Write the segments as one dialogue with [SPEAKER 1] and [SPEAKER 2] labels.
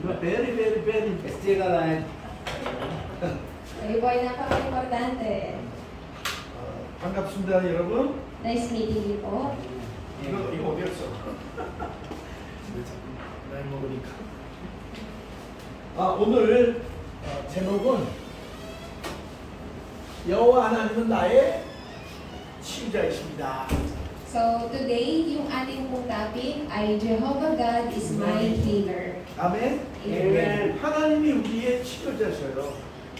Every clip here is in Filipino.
[SPEAKER 1] Very, very, very stay alive.
[SPEAKER 2] Kayo po ay napaka-importante.
[SPEAKER 1] 반갑습니다, 여러분.
[SPEAKER 2] Nice meeting you po.
[SPEAKER 1] 이거 어디였어? 나이 먹으니까. 오늘 제목은 여호와 하나님은 나의 치유자이십니다.
[SPEAKER 2] So today, yung ating pong topic ay Jehovah God is my healer.
[SPEAKER 1] 아멘.
[SPEAKER 2] Amen.
[SPEAKER 1] 하나님이 우리의 치료자셔요.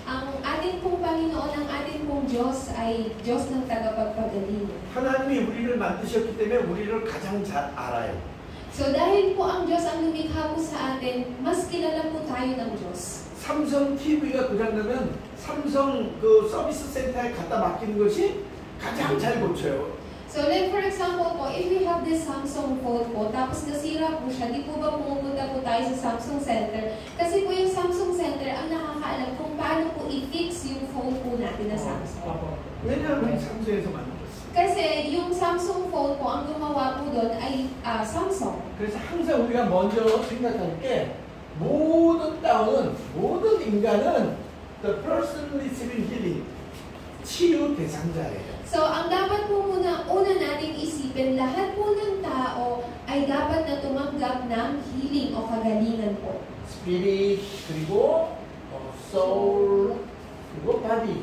[SPEAKER 2] Ang ating pong Panginoon, ang ating pong Diyos ay Diyos ng tagapagpagaling.
[SPEAKER 1] 하나님이 우리를 만드셨기 때문에 우리를 가장 잘 알아요.
[SPEAKER 2] So dahil po ang Diyos ang lumikha po sa atin, mas kilala po tayo ng Diyos.
[SPEAKER 1] 삼성 TV가 고장나면 삼성 그 서비스 센터에 갖다 맡기는 것이 가장 잘 고쳐요.
[SPEAKER 2] So like for example po, if we have this Samsung phone po, tapos nasira po siya, di po ba pumupunta po tayo sa Samsung Center? Kasi po yung Samsung Center ang nakakaalam kung paano po i-fix yung phone po natin na Samsung.
[SPEAKER 1] 왜냐하면 삼성에서 만들었어요.
[SPEAKER 2] Kasi yung Samsung phone po, ang gumawa po doon ay Samsung.
[SPEAKER 1] 그래서 항상 우리가 먼저 생각할 게 모든 다운은, 모든 인간은 the person receiving healing, 치유 대상자예요.
[SPEAKER 2] So, ang dapat po una nating isipin, lahat po ng tao ay dapat na tumanggap ng healing o kagalingan po.
[SPEAKER 1] Spirit, 그리고 soul, 그리고 body.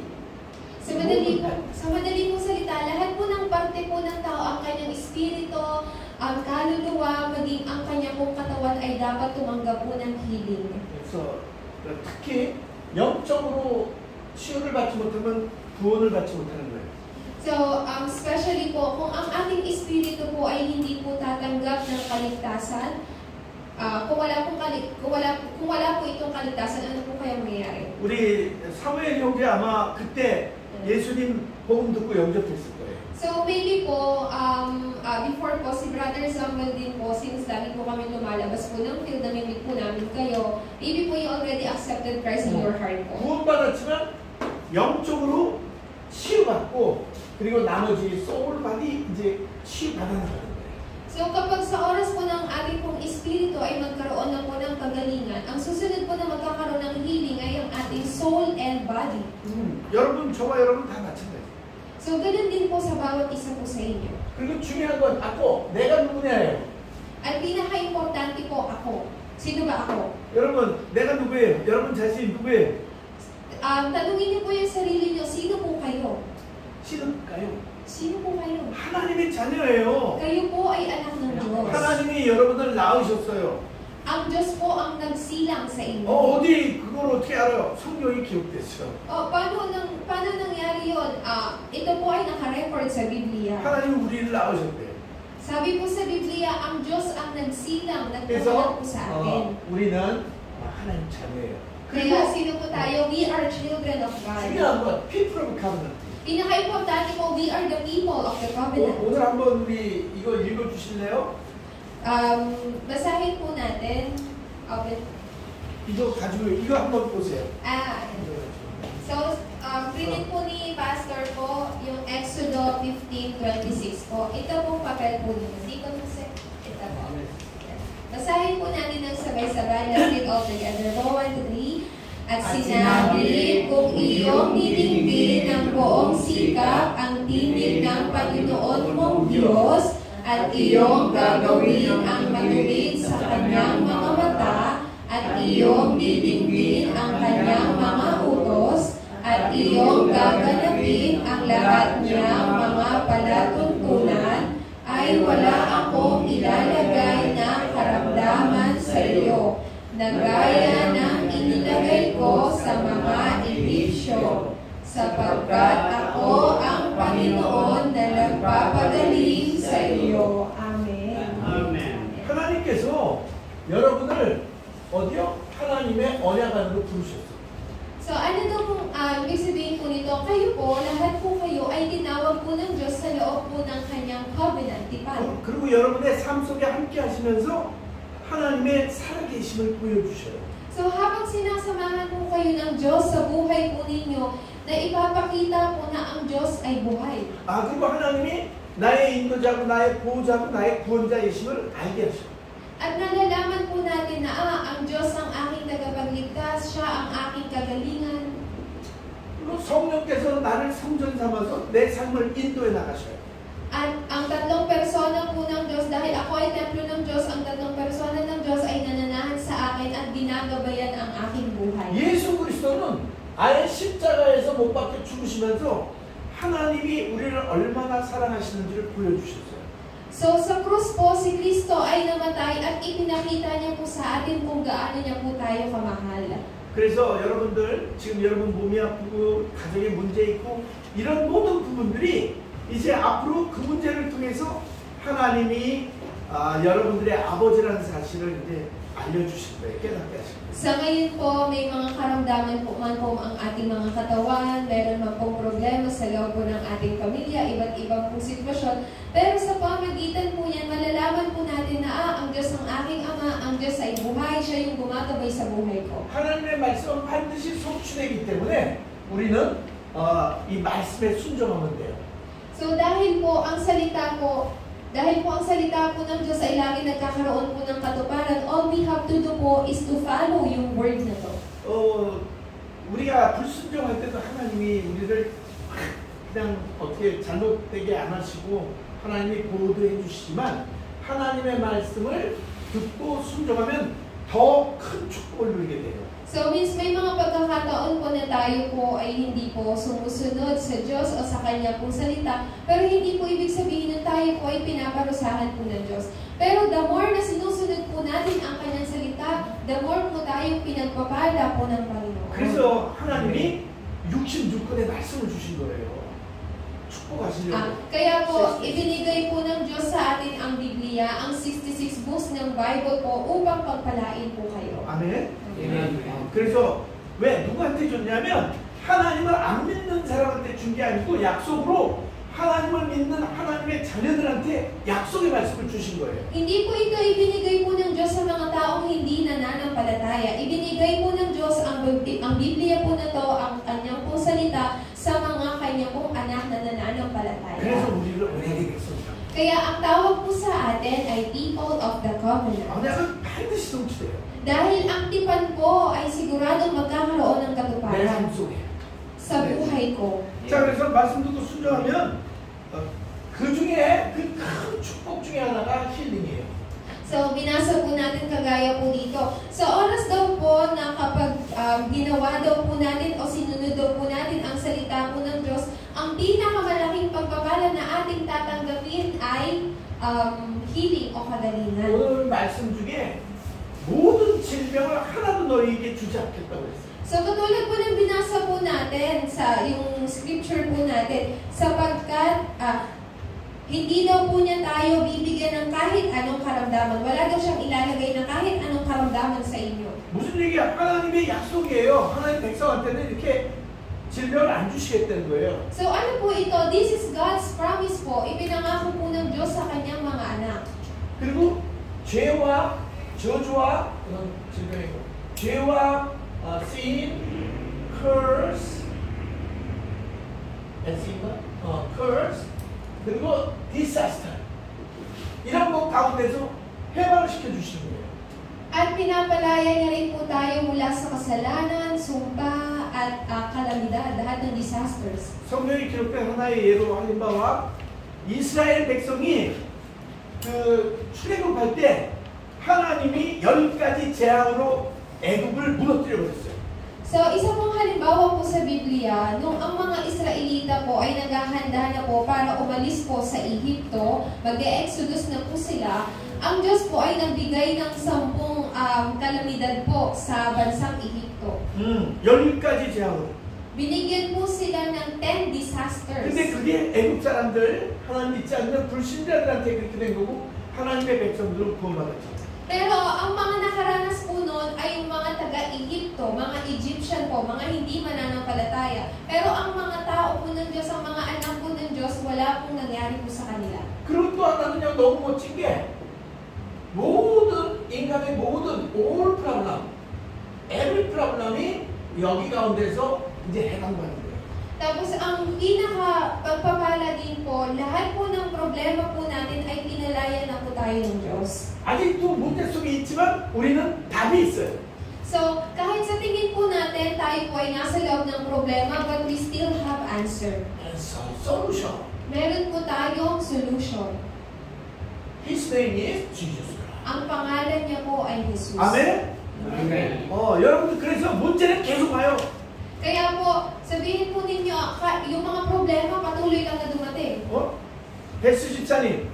[SPEAKER 2] Sa madali pong salita, lahat po ng parte po ng tao, ang kanyang espiritu, ang kaluluwa, maging ang kanyang pong katawan ay dapat tumanggap po ng healing.
[SPEAKER 1] 그래서 특히 영적으로 치유를 받지 못하면 구원을 받지 못하는 거예요.
[SPEAKER 2] So, especially po, kung ang ating espiritu po ay hindi po tatanggap ng kaligtasan, kung wala po itong kaligtasan, ano po kaya mangyayari?
[SPEAKER 1] 우리 사무엘 형제 아마 그때 예수님 복음 듣고 영접했을 거예요.
[SPEAKER 2] So, maybe po, before po, si Brother Samuel din po, since lagi po kami lumalabas po ng field na mimit po namin kayo, maybe po you already accepted Christ in your heart po.
[SPEAKER 1] 구원받았지만 영적으로 치유받고 그리고 나머지 소울 바디 이제 치유받아나가는 거예요.
[SPEAKER 2] So kapag sa oras po ng ating pong espiritu ay magkaroon na po ng kagalingan, ang susunod po na magkakaroon ng healing ay ang ating soul and body.
[SPEAKER 1] 여러분, 저와 여러분 다 마찬가지.
[SPEAKER 2] So ganun din po sa bawat isa po sa inyo.
[SPEAKER 1] 그리고 중요한 건 ako, 내가 누구냐예요.
[SPEAKER 2] Ang pinaka-importante po ako. Sino ba ako?
[SPEAKER 1] 여러분, 내가 누구예요? 여러분 자신 누구예요?
[SPEAKER 2] Tanungin niyo po yung sarili niyo, sino po kayo?
[SPEAKER 1] 신은가요?
[SPEAKER 2] Sino po kayo?
[SPEAKER 1] 하나님의 자녀예요.
[SPEAKER 2] Kayo po ay anak ng Diyos.
[SPEAKER 1] 하나님이 여러분을 낳으셨어요.
[SPEAKER 2] Ang Diyos po ang nagsilang sa inyo.
[SPEAKER 1] 어디 그걸 어떻게 알아요? 성경이 기록됐어요.
[SPEAKER 2] Paano nangyari yun? Ito po ay naka-record sa Biblia.
[SPEAKER 1] 하나님이 우리를 낳으셨대요.
[SPEAKER 2] Sabi po sa Biblia, ang Diyos ang nagsilang,
[SPEAKER 1] 그래서
[SPEAKER 2] nagpapalat po sa atin.
[SPEAKER 1] 우리는 하나님 자녀예요.
[SPEAKER 2] Kaya sino po tayo? We are children of God.
[SPEAKER 1] 중요한 건 people of covenant.
[SPEAKER 2] Pinaka-importante po, we are the people of the covenant.
[SPEAKER 1] 오늘 한번 우리 이거 읽어주실래요?
[SPEAKER 2] Basahin po natin. Open.
[SPEAKER 1] 이거 가지고 이거 한번 보세요.
[SPEAKER 2] So, reading po ni Pastor po yung Exodo 15:26 po. Ito pong papel po niyo. Hindi ko ito po. Basahin po natin ng sabay-sabay. Let's read all together. 1, 2, 3. At sinabi, kung iyong titinggin ng buong sikap ang tinig ng Panginoon mong Diyos at iyong gagawin ang matuwid sa kanyang mga mata at iyong titinggin ang kanyang mga utos at iyong gaganapin ang lahat niyang mga palatuntunan, ay wala akong ilalagay na karamdaman sa iyo, na gaya ng inilagay ko sa mga Egyptyo, sapagkat ako ang Panginoon na nagpapagaling sa iyo. Amen.
[SPEAKER 1] 아멘. 하나님께서 여러분을 어디요? 하나님의 언약 안으로 부르셨어요.
[SPEAKER 2] So ano daw pong ibig sabihin po nito? Kayo po, lahat po kayo ay tinawag po ng Diyos sa loob po ng kanyang covenant, tipan.
[SPEAKER 1] 그리고 여러분의 삶 속에 함께 하시면서 하나님의 살아계심을 보여주셔요.
[SPEAKER 2] So habang sinasamahan po kayo ng Diyos sa buhay po ninyo, na ipapakita po na ang Diyos ay buhay.
[SPEAKER 1] 그리고 하나님이 나의 인도자고 나의 보호자고 나의 구원자이심을 알게 하셔요.
[SPEAKER 2] At nalalaman po natin na ang Diyos ang
[SPEAKER 1] 성령께서 나를 성전 삼아서 내 삶을 인도해 나가셔요.
[SPEAKER 2] At ang tatlong persona po ng Diyos, dahil ako ay templo ng Diyos, ang tatlong persona ng Diyos ay nananahan sa akin at ginagabayan ang aking buhay.
[SPEAKER 1] 예수 그리스도는 아예 십자가에서 못 박혀 죽으시면서 하나님이 우리를 얼마나 사랑하시는지를 보여주셨어요.
[SPEAKER 2] So sa krus po, si Kristo ay namatay at ipinakita niya po sa atin kung gaano niya po tayo kamahal.
[SPEAKER 1] 그래서 여러분들 지금 여러분 몸이 아프고 가정에 문제 있고 이런 모든 부분들이 이제 앞으로 그 문제를 통해서 하나님이 여러분들의 아버지라는 사실을 이제 알려주실 거예요. 깨닫게 하실 거예요.
[SPEAKER 2] Sa ngayon po, may mga karamdaman po man po ang ating mga katawan, meron man pong problema sa loob po ng ating pamilya, iba't ibang pong sitwasyon. Pero sa pamagitan po yan, malalaman po natin na ang Diyos ang aking Ama, ang Diyos ay buhay, siya yung gumagabay sa buhay ko.
[SPEAKER 1] 하나님의 말씀은 반드시 성취되기 때문에 우리는 이 말씀에 순종하면 돼요.
[SPEAKER 2] So dahil po ang salita po ng Diyos ay lagi nagkakaroon po ng katuparan, all we have to do po is to follow yung word na to.
[SPEAKER 1] 우리가 불순종할 때도 하나님이 우리를 그냥 어떻게 잘못되게 안 하시고 하나님이 보호해 주시지만 하나님의 말씀을 듣고 순종하면 더 큰 축복을 누리게 돼요.
[SPEAKER 2] So means may mga pagkakataon po na tayo po ay hindi po sumusunod sa Diyos o sa Kanya pong salita, pero hindi po ibig sabihin na tayo po ay pinaparusahan po ng Diyos. Pero the more na sinusunod po natin ang Kanyang salita, the more po tayo pinagpapala po ng Panginoon.
[SPEAKER 1] 그래서 하나님이 66권의 말씀을 주신 거예요. 축복하시려고.
[SPEAKER 2] Kaya po, ibinigay po ng Diyos sa atin ang Biblia, ang 66 books ng Bible po upang pagpalain po kayo.
[SPEAKER 1] 아멘. 그래서 왜 누구한테 줬냐면 하나님을 안 믿는 사람한테 준 게 아니고 약속으로 하나님을 믿는 하나님의 자녀들한테 약속의 말씀을 주신 거예요.
[SPEAKER 2] Hindi po ito ibinigay po ng Diyos sa mga taong hindi nananampalataya. Ibinigay po ng Diyos ang Biblia po na to, ang kanyang pong salita sa mga kanyang pong anak na nananampalataya.
[SPEAKER 1] 그래서 우리를 은혜의 백성이라고.
[SPEAKER 2] Kaya ang tawag po sa atin ay people of the covenant.
[SPEAKER 1] 언약은 반드시 성취돼요.
[SPEAKER 2] Dahil ang tipan po ay siguradong magkakaroon ng
[SPEAKER 1] 내
[SPEAKER 2] katuparan
[SPEAKER 1] 삶 속에.
[SPEAKER 2] sa buhay ko.
[SPEAKER 1] 자, 그래서 말씀 듣고 순종하면 그 중에 그 큰 축복 중에 하나가 힐링이에요.
[SPEAKER 2] So, binasa po natin kagaya po dito. Sa oras daw po na kapag ginawa daw po natin o sinunod daw po natin ang salita po ng Diyos, ang pinakamalaking pagpapala na ating tatanggapin ay healing o kagalingan.
[SPEAKER 1] 오늘 말씀 중에 모든 질병을 하나도 너희에게 주지 않겠다고 했어요.
[SPEAKER 2] So, katulad po ng binasa po natin sa yung scripture po natin, sapagkat hindi daw po niya tayo bibigyan ng kahit anong karamdaman. Wala daw siyang ilalagay na kahit anong karamdaman sa inyo.
[SPEAKER 1] 무슨 얘기야? 하나님의 약속이에요. 하나님 백성한테는 이렇게 질병을 안 주시겠다는 거예요.
[SPEAKER 2] So ano po ito? This is God's promise po. Ipinangako po ng Diyos sa kanyang mga anak.
[SPEAKER 1] 그리고 죄와 저주와 질병이고 죄와 sin, curse, curse 그리고 disaster 이런 것 가운데서 해방을 시켜주시는 거예요.
[SPEAKER 2] At pinapalaya niya rin po tayo mula sa kasalanan, sumpa, at kalamidad, lahat ng disasters.
[SPEAKER 1] 성경에 기록된 하나의 예로 하는 바와 이스라엘 백성이 그 출애굽할 때 하나님이 10가지 재앙으로 애굽을 무너뜨려 버렸어요.
[SPEAKER 2] So, isa pong halimbawa po sa Biblia, nung ang mga Israelita po ay naghahanda na po para umalis po sa Ehipto, mag-e-exodus na po sila, ang Diyos po ay nagbigay ng 10 kalamidad po sa bansang Ehipto.
[SPEAKER 1] 10가지 재앙으로.
[SPEAKER 2] Binigyan po sila ng 10 disasters.
[SPEAKER 1] 근데 그게 애굽 사람들, 하나님 믿지 않는 불신자들한테 그렇게 된 거고 하나님의 백성들은 구원받았죠.
[SPEAKER 2] Pero ang mga nakaranas po noon ay yung mga taga-Ehipto, mga Egyptian po, mga hindi mananampalataya. Pero ang mga tao po ng Diyos, ang mga anak po ng Diyos, wala pong nangyari po sa kanila.
[SPEAKER 1] 그리고 또 하나는요 너무 멋진 게 모든 인간의 모든 all problem, every problem이 여기 가운데서 이제 해당받는 거예요.
[SPEAKER 2] Tapos ang pinaka-pagpapala din po, lahat po ng problema po natin ay pinalaya na po tayo ng Diyos.
[SPEAKER 1] 아직도 문제 속에 있지만 우리는 답이 있어요.
[SPEAKER 2] So, kahit sa tingin po natin, tayo tayo po ay nasa loob ng problema, but we still have answer.
[SPEAKER 1] Solution.
[SPEAKER 2] Meron po tayong solution.
[SPEAKER 1] His name is Jesus Christ.
[SPEAKER 2] Ang pangalan niya po ay Jesus.
[SPEAKER 1] 아멘?
[SPEAKER 3] Amen.
[SPEAKER 1] 여러분들 그래서 문제는 계속 와요.
[SPEAKER 2] Kaya po, sabihin po ninyo, yung mga problema patuloy lang na dumating.
[SPEAKER 1] 베스 집사님,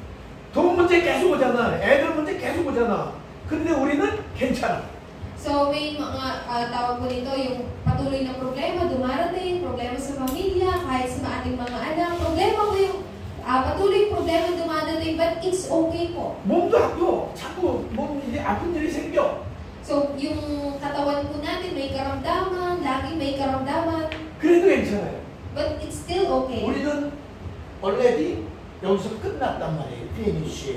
[SPEAKER 1] 돈 문제 계속 오잖아. 애들 문제 계속 오잖아. 근데 우리는 괜찮아.
[SPEAKER 2] So may mga tawag po nito, yung patuloy na problema, dumarating, problema sa pamilya, kahit sa ating mga anak, problema po yung patuloy problema dumadating, but it's okay po.
[SPEAKER 1] 몸도 아프고 자꾸 몸 이제 아픈 일이 생겨.
[SPEAKER 2] So yung katawan po natin may karamdaman, lagi may karamdaman,
[SPEAKER 1] 그래도 괜찮아요.
[SPEAKER 2] but it's still okay.
[SPEAKER 1] 우리는 already 여기서 끝났단 말이에요. finish.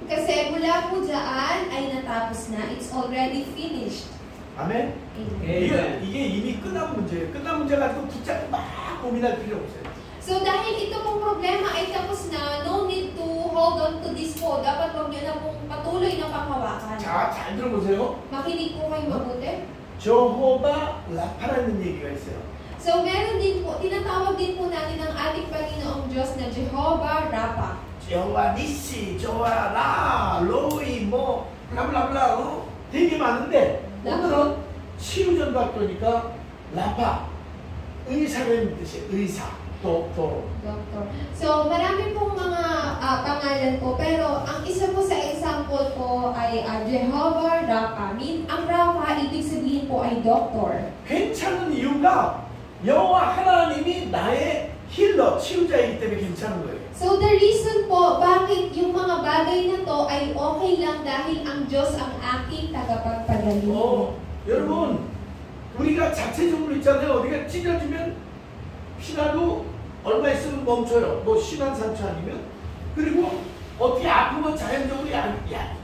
[SPEAKER 2] Kasi mula po dyan ay natapos na, it's already finished.
[SPEAKER 1] 아멘?
[SPEAKER 2] Amen.
[SPEAKER 1] 이게 이미 끝난 문제예요. 끝난 문제 가지고 붙잡고 막 고민할 필요 없어요.
[SPEAKER 2] So dahil ito pong problema ay tapos na, no need to hold on to this po. Dapat huwag nyo na pong patuloy na panghawakan.
[SPEAKER 1] 자, 잘 들어보세요.
[SPEAKER 2] Makinig po kayo mabuti.
[SPEAKER 1] 저호바 라파라는 얘기가 있어요.
[SPEAKER 2] So meron din po, tinatawag din po natin ang ating Panginoong Diyos na Jehovah Rapha.
[SPEAKER 1] 저와 니시, 저와 라, 로이, 뭐 블라블라블라 되게 많은데 오늘은 치유전도 학교니까 라파, 의사라는 뜻이에요. 의사, doktor.
[SPEAKER 2] Doctor. So marami pong mga pangalan po, pero ang isa po sa example po ay Jehovah Rapha. Ang Rapha, ibig sabihin po ay doctor.
[SPEAKER 1] 괜찮은 이유가 여호와 하나님이 나의 힐러, 치유자이기 때문에 괜찮은 거예요.
[SPEAKER 2] So the reason po bakit yung mga bagay na to ay okay lang dahil ang Diyos ang aking tagapagpagaling.
[SPEAKER 1] 여러분 우리가 자체적으로 있잖아요. 어디가 찢어지면 피나도 얼마 있으면 멈춰요. 뭐 심한 상처 아니면. 그리고 어떻게 아프면 자연적으로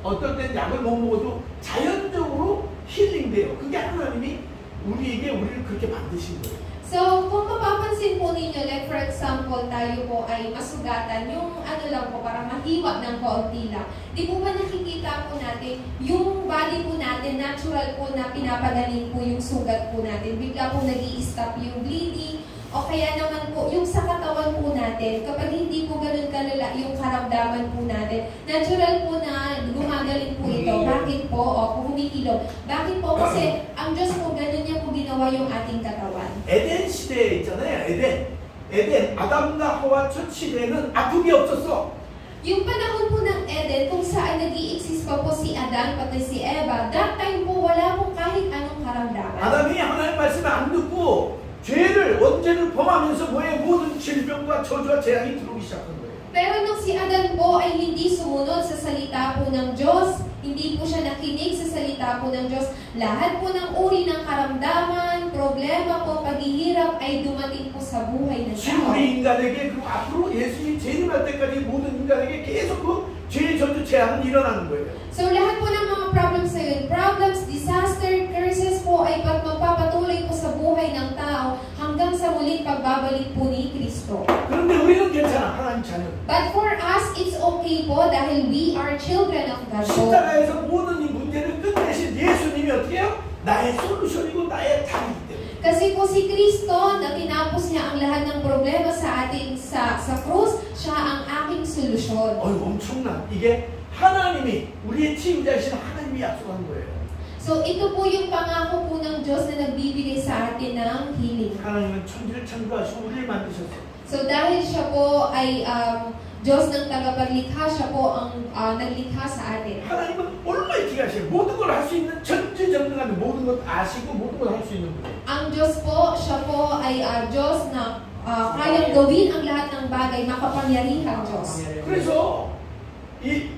[SPEAKER 1] 어떤 때는 약을 못 먹어도 자연적으로 힐링돼요. 그게 하나님이 우리를 그렇게 만드신 거예요.
[SPEAKER 2] So, kung mapapansin po ninyo, like for example, tayo po ay masugatan, yung ano lang po, para mahiwa ng kaunti lang. Di po ba nakikita po natin, yung body po natin, natural po na pinapagaling po yung sugat po natin. Bigla po nag-i-stop yung bleeding, o kaya naman po, yung sa katawan po natin, kapag hindi po ganun kalala yung karamdaman po natin, natural po na gumagaling po ito. Bakit po? Humikilom. Bakit po? Kasi ang Diyos po, ganun niya po ginawa yung ating katawan.
[SPEAKER 1] 에덴 시대에 있잖아요. 에덴 아담과 하와 첫 시대에는 아픔이 없었어.
[SPEAKER 2] Yung panahon po ng Eden, kung saan nag-i-exist pa po si Adan pati si Eva, that time po wala pong kahit anong karamdaman.
[SPEAKER 1] 아담이 하나님 말씀을 안 듣고 죄를 원죄를 범하면서 뭐에 모든 질병과 저주와 재앙이 들어오기 시작한 거예요.
[SPEAKER 2] Pero nung si Adan po ay hindi sumunod sa salita po ng Diyos, hindi po siya nakinig sa salita po ng Diyos, lahat po ng uri ng karamdaman, problema po, paghihirap ay dumating po sa buhay ng
[SPEAKER 1] 지금
[SPEAKER 2] tao.
[SPEAKER 1] 우리 인간에게 그리고 앞으로 예수님이 재림할 때까지 모든 인간에게 계속 그 죄, 저주, 재앙은 일어나는 거예요.
[SPEAKER 2] So lahat po ng mga problems na yun, problems, disaster, curses po ay magpapatuloy po sa buhay ng tao hanggang sa muling pagbabalik po ni Kristo.
[SPEAKER 1] 그런데 우리는 괜찮아. 하나님 자녀.
[SPEAKER 2] But for us, it's okay po dahil we are children of God po.
[SPEAKER 1] 십자가에서 모든 이 문제를 끝내신 예수님이 어떻게 해요? 나의 솔루션이고 나의 답이기 때문에.
[SPEAKER 2] Kasi po si Kristo, na tinapos niya ang lahat ng problema sa atin sa krus, siya ang aking solusyon.
[SPEAKER 1] 엄청난. 이게 하나님이 우리의 치유자이신 하나님이 약속한 거예요.
[SPEAKER 2] So ito po yung pangako po ng Diyos na nagbibigay sa atin ng healing.
[SPEAKER 1] 하나님은 천지를 창조하시고 우리를 만드셨어요.
[SPEAKER 2] So dahil siya po ay Diyos ng tagapaglikha, siya po ang naglikha sa atin.
[SPEAKER 1] 하나님은 얼마나 기가시고 모든 걸 할 수 있는 전지전능한 모든 것 아시고 모든 걸 할 수 있는 분이에요.
[SPEAKER 2] Ang Diyos po, siya po ay Diyos na kayang gawin ang lahat ng bagay, makapangyarihang Diyos.
[SPEAKER 1] 그래서 이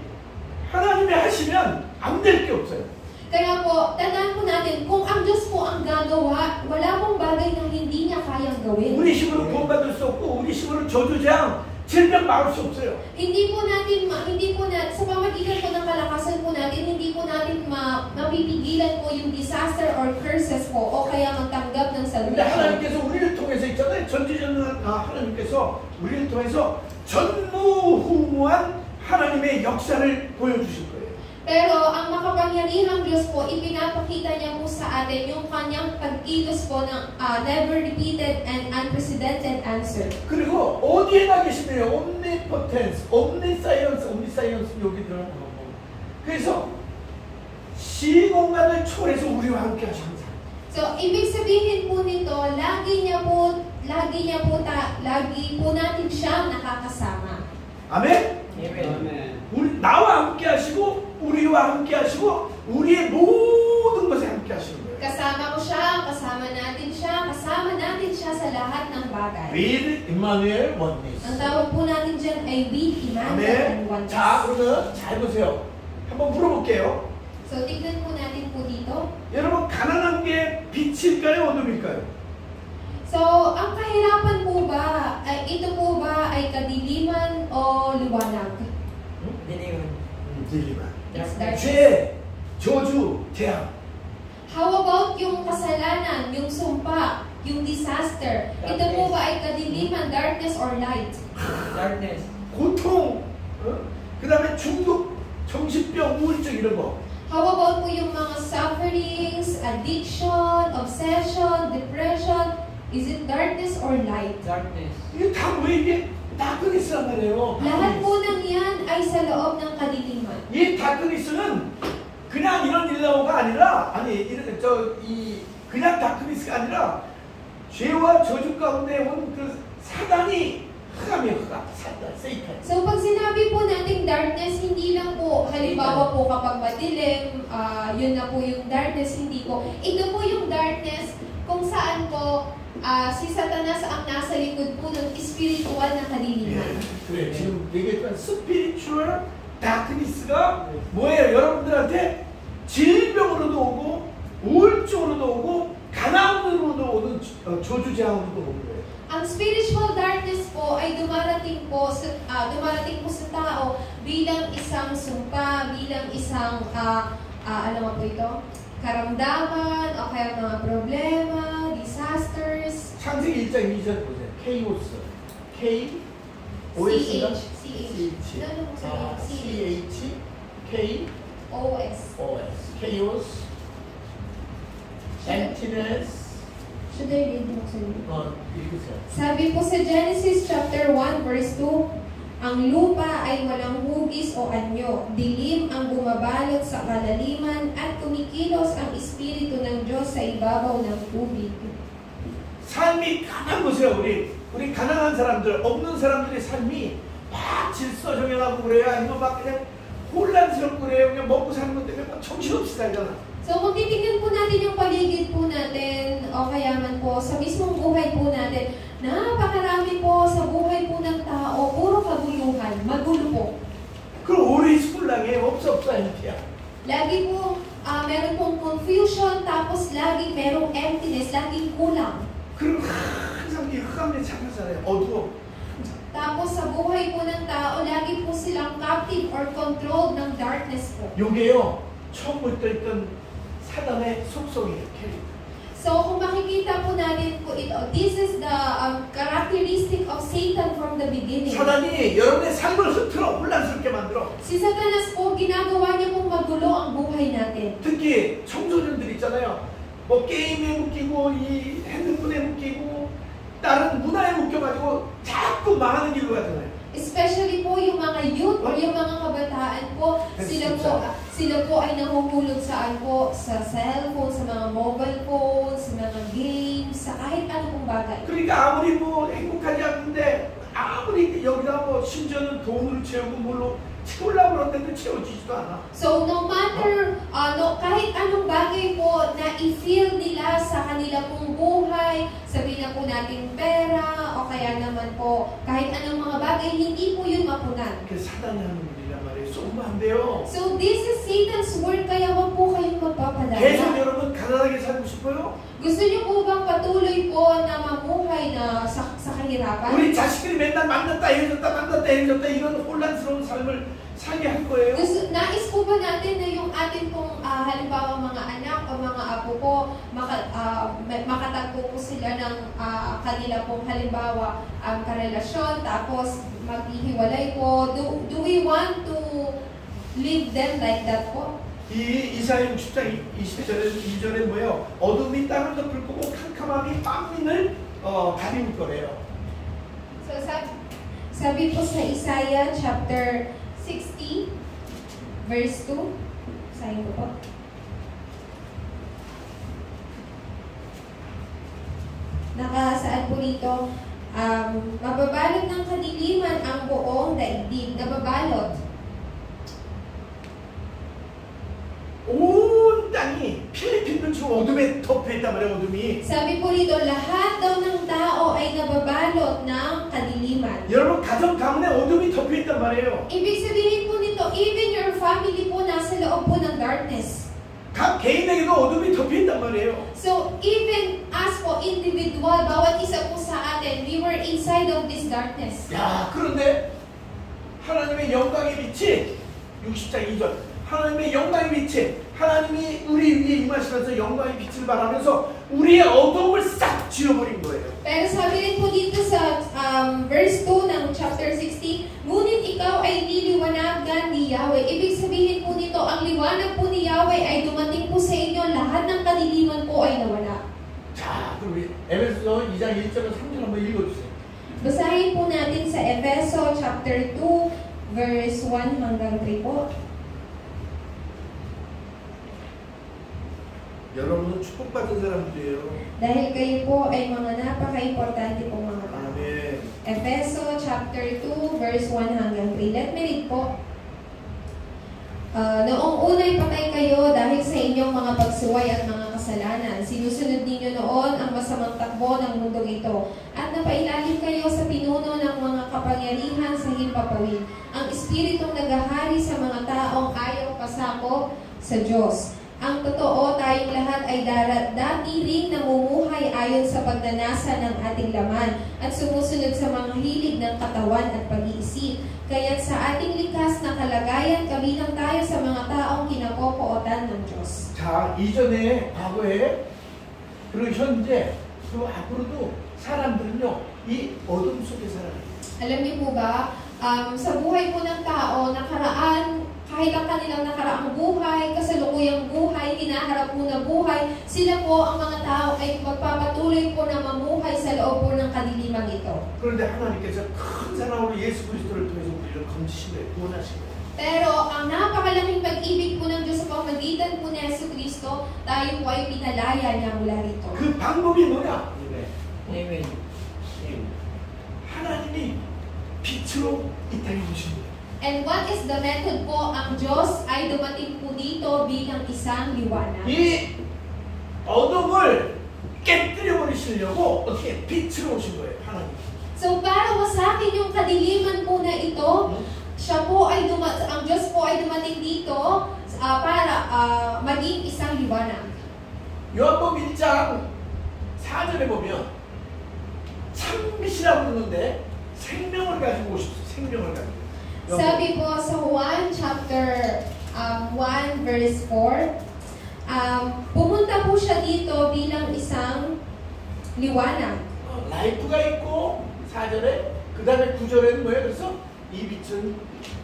[SPEAKER 1] 하나님이 하시면 안 될 게 없어요.
[SPEAKER 2] Kaya po, tandaan po natin, kung ang Diyos po ang gagawa, wala pong bagay na hindi niya kayang gawin.
[SPEAKER 1] 우리 힘으로 구원받을 수 없고 우리 힘으로 저주장 질병 막을 수 없어요.
[SPEAKER 2] Hindi po sa pamagitan po ng kalakasan po natin, hindi po natin mapipigilan po yung disaster or curses po o kaya magtanggap ng
[SPEAKER 1] 근데
[SPEAKER 2] salvation.
[SPEAKER 1] 하나님께서 우리를 통해서 있잖아요. 전지전능한 하나님께서 우리를 통해서 전무후무한 하나님의 역사를 보여주실 거예요.
[SPEAKER 2] Pero ang makapangyarihang Diyos po, ipinapakita niya po sa atin yung kanyang pag-kilos po ng never repeated and unprecedented answer.
[SPEAKER 1] 그리고 어디에나 계시네요. omnipotence, omniscience 여기 들어가는 거고. 그래서 시공간을 초월해서 우리와 함께 하십니다.
[SPEAKER 2] So, ibig sabihin po nito, lagi po natin siyang nakakasama.
[SPEAKER 1] 아멘? 나와 함께 하시고 우리와 함께 하시고 우리의 모든 것에 함께 하시는 거예요.
[SPEAKER 2] Kasama ko siya, kasama natin siya sa lahat ng bagay.
[SPEAKER 1] With Emmanuel oneness.
[SPEAKER 2] Ang tawag po natin dyan ay with Emmanuel and
[SPEAKER 1] 아멘.
[SPEAKER 2] oneness.
[SPEAKER 1] 자, 그러면 잘 보세요. 한번 물어볼게요.
[SPEAKER 2] So, tignan po natin po dito.
[SPEAKER 1] 여러분, 가난한 게 빛일까요, 어둠일까요?
[SPEAKER 2] So, ang kahirapan po ba, ito po ba ay kadiliman o liwanag?
[SPEAKER 1] 딜리만.
[SPEAKER 2] It's darkness.
[SPEAKER 1] 죄, 저주, 재앙.
[SPEAKER 2] How about yung kasalanan, yung sumpa, yung disaster? Ito po ba ay kadiliman, darkness or light?
[SPEAKER 3] Darkness.
[SPEAKER 1] 고통, 그 다음에 중독, 정신병, 우울증 이런 거.
[SPEAKER 2] How about po yung mga sufferings, addiction, obsession, depression? Is it darkness or light?
[SPEAKER 3] Darkness.
[SPEAKER 1] 이게 다 왜 이게 다크니스란 말이에요.
[SPEAKER 2] Lahat po ng yan ay sa loob ng kadiliman.
[SPEAKER 1] 이 다크니스는 그냥 이런 일라오가 아니라 그냥 다크니스가 아니라 죄와 저주 가운데 온 그 사단이 흑암이에요. 사단, 세이탄.
[SPEAKER 2] So pag sinabi po nating darkness, hindi lang po, halimbawa po kapag madilim, yun na po yung darkness, hindi po. Ito po yung darkness kung saan po si Satanas ang nasa likod po ng spiritual na kadiliman.
[SPEAKER 1] 그래, 지금 얘기했던 스피리추얼 다크니스가 뭐예요? 여러분들한테 질병으로도 오고 우울증으로도 오고 가난으로도 오는 저주재앙으로도 오는 거예요.
[SPEAKER 2] Ang spiritual darkness po ay dumarating po sa tao bilang isang sumpa, bilang isang ano nga po ito? Karamdaman, o kaya mga problema, disasters.
[SPEAKER 1] 창세기 1장 2절 보세요. 케이오스. K OS인가?
[SPEAKER 2] CH. Ano po sabihin?
[SPEAKER 1] CH K
[SPEAKER 2] OS.
[SPEAKER 1] OS. 케이오스. emptiness.
[SPEAKER 2] Should I read mo sa inyo?
[SPEAKER 1] 읽으세요.
[SPEAKER 2] Sabi po sa Genesis chapter 1 verse 2, ang lupa ay walang hugis o anyo, dilim ang bumabalot sa kalaliman at kumikilos ang Espiritu ng Diyos sa ibabaw ng tubig.
[SPEAKER 1] 삶이 가난 보세요. 우리 가난한 사람들, 없는 사람들의 삶이 막 질서 정연하고 그래요. 아니면 막 그냥 혼란스럽고 그래요. 그냥 먹고 사는 것 때문에 막 정신없이 살잖아.
[SPEAKER 2] So kung titignan po natin yung paligid po natin o kaya man po sa mismong buhay po natin, napakarami po sa buhay po ng tao, puro kaguluhan, magulo po.
[SPEAKER 1] 그럼 오래 술랑해 없어 empty야.
[SPEAKER 2] Lagi po meron pong confusion, tapos lagi merong emptiness, laging kulang.
[SPEAKER 1] 그리고 항상 이 흑암에 잠겨 살아요. 어두워.
[SPEAKER 2] Tapos sa buhay po ng tao, lagi po silang captive or controlled ng darkness po.
[SPEAKER 1] 요게요. 처음부터 있던 사단의 속성이에요. 캐릭터.
[SPEAKER 2] So kung makikita po natin po ito, this is the characteristic of Satan from the beginning.
[SPEAKER 1] 사단이 여러분의 삶을 흐트러 혼란스럽게 만들어.
[SPEAKER 2] Si Satanas po, ginagawa niya pong magulo ang buhay natin.
[SPEAKER 1] 특히 청소년들 있잖아요. 뭐 게임에 묶이고 이 핸드폰에 묶이고 다른 문화에 묶여가지고 자꾸 망하는 길로 가잖아요.
[SPEAKER 2] Especially po yung mga youth or yung mga kabataan po, sila po ay nahuhulog saan po? Sa cellphone, sa mga mobile phones, sa mga games, sa kahit ano pong bagay.
[SPEAKER 1] 그러니까 아무리 뭐 행복하지 않는데 아무리 여기다 뭐 심지어는 돈으로 채우고 뭘로 채우려고 그러는데도 채워지지도 않아.
[SPEAKER 2] So no matter kahit anong bagay po na i-feel nila sa kanila pong buhay, sabihin na po natin pera o kaya naman po kahit anong mga bagay, hindi po yun mapunan.
[SPEAKER 1] 그 사단이 하는 일이란 말이에요. 쏘면 안 돼요.
[SPEAKER 2] So this is Satan's work, kaya wag po kayong magpapadala.
[SPEAKER 1] 계속 여러분 가난하게 살고 싶어요?
[SPEAKER 2] Gusto niyo po bang patuloy po na mamuhay na sa kahirapan?
[SPEAKER 1] 우리 자식들이 맨날 만났다 헤어졌다 이런 혼란스러운 삶을 살게 할 거예요.
[SPEAKER 2] Nais po ba natin na yung atin pong halimbawa mga anak o mga apo po makatagpo po sila ng kanila pong halimbawa karelasyon tapos maghihiwalay po? Do we want to leave them like that po.
[SPEAKER 1] 이 이사야 60장 2절에 뭐예요? 어둠이 땅을 덮을 거고 캄캄함이 만민을 가릴 거래요.
[SPEAKER 2] So sabi po sa Isaiah chapter 60 verse 2. Sabi ko po. Nakasaad po dito, mababalot ng kadiliman ang buong daigdig. Nababalot.
[SPEAKER 1] 온 땅이 필리핀도 지금 어둠에 덮여있단 말이에요. 어둠이.
[SPEAKER 2] Sabi po dito, lahat daw ng tao ay nababalot ng kadiliman.
[SPEAKER 1] 여러분 가정 가문에 어둠이 덮여있단 말이에요.
[SPEAKER 2] Ibig sabihin po nito, even your family po nasa loob po ng darkness.
[SPEAKER 1] 각 개인에게도 어둠이 덮여있단 말이에요.
[SPEAKER 2] So, even us po, individual, bawat isa po sa atin, we were inside of this darkness.
[SPEAKER 1] 야, 그런데 하나님의 영광의 빛이 60장 2절 하나님의 영광의 빛이 하나님이 우리 위에 임하시면서 영광의 빛을 발하면서 우리의 어둠을 싹 지워버린 거예요.
[SPEAKER 2] Pero sabi rin po dito sa verse 2 ng chapter 60, ngunit ikaw ay niliwanagan ni Yahweh. Ibig sabihin po nito, ang liwanag po ni Yahweh ay dumating po sa inyo, lahat ng kadiliman po ay nawala.
[SPEAKER 1] 자, 그럼 우리 에베소서 2장 1절에서 3절 한번 읽어주세요.
[SPEAKER 2] Basahin po natin sa Efeso chapter 2, verse 1 hanggang 3 po.
[SPEAKER 1] 여러분은 축복받은 사람들이에요.
[SPEAKER 2] Dahil kayo po ay mga napaka-importante po mga tao.
[SPEAKER 1] 아멘.
[SPEAKER 2] Efeso chapter 2, verse 1 hanggang 3. Let me read po. Noong una'y patay kayo dahil sa inyong mga pagsuway at mga kasalanan. Sinusunod ninyo noon ang masamang takbo ng mundong ito. At napailalim kayo sa pinuno ng mga kapangyarihan sa himpapawid. Ang espiritong naghahari sa mga taong ayaw pasakop sa Diyos. Ang totoo, tayong lahat ay dati ring namumuhay ayon sa pagnanasa ng ating laman at sumusunod sa mga hilig ng katawan at pag-iisip. Kaya't sa ating likas na kalagayan, kabilang tayo sa mga taong kinakopootan ng Diyos.
[SPEAKER 1] 자, 이전에, 과거에, 그리고 현재, 그리고 앞으로도 사람들은요, 이 어둠 속에 살아요.
[SPEAKER 2] Alam niyo po ba, sa buhay po ng tao, nakaraan, kahit ang kanilang nakaraang buhay, kasalukuyang buhay, hinaharap po na buhay, sila po ang mga tao ay magpapatuloy po na mamuhay sa loob po ng kadiliman ito.
[SPEAKER 1] 그런데 하나님께서 큰 사랑으로 예수 그리스도를 통해서 우리를 건지신 거예요. 구원하신 거예요.
[SPEAKER 2] Pero ang napakalaking pag-ibig po ng Diyos sa pamagitan po ni Yesu Cristo, tayo po ay pinalaya niya mula rito.
[SPEAKER 1] 그 방법이 뭐냐?
[SPEAKER 3] Amen.
[SPEAKER 1] 하나님이 빛으로 이 땅에 오신 거예요.
[SPEAKER 2] And what is the method po? Ang Diyos ay dumating po dito bilang isang liwanag.
[SPEAKER 1] 이 어둠을 깨뜨려 버리시려고 어떻게 빛으로 오신 거예요, 하나님.
[SPEAKER 2] So para wasakin yung kadiliman po na ito, siya po ay ang Diyos po ay dumating dito para maging isang liwanag.
[SPEAKER 1] 요한복음 1장 4절에 보면 참빛이라고 부르는데 생명을 가지고 오십시오. 생명을 가지고.
[SPEAKER 2] Sabi po sa Juan chapter 1 verse 4, pumunta po siya dito bilang isang liwanag.
[SPEAKER 1] 라이프가 있고 4절에 그 다음에 9절에는 뭐예요? 그래서 이 빛은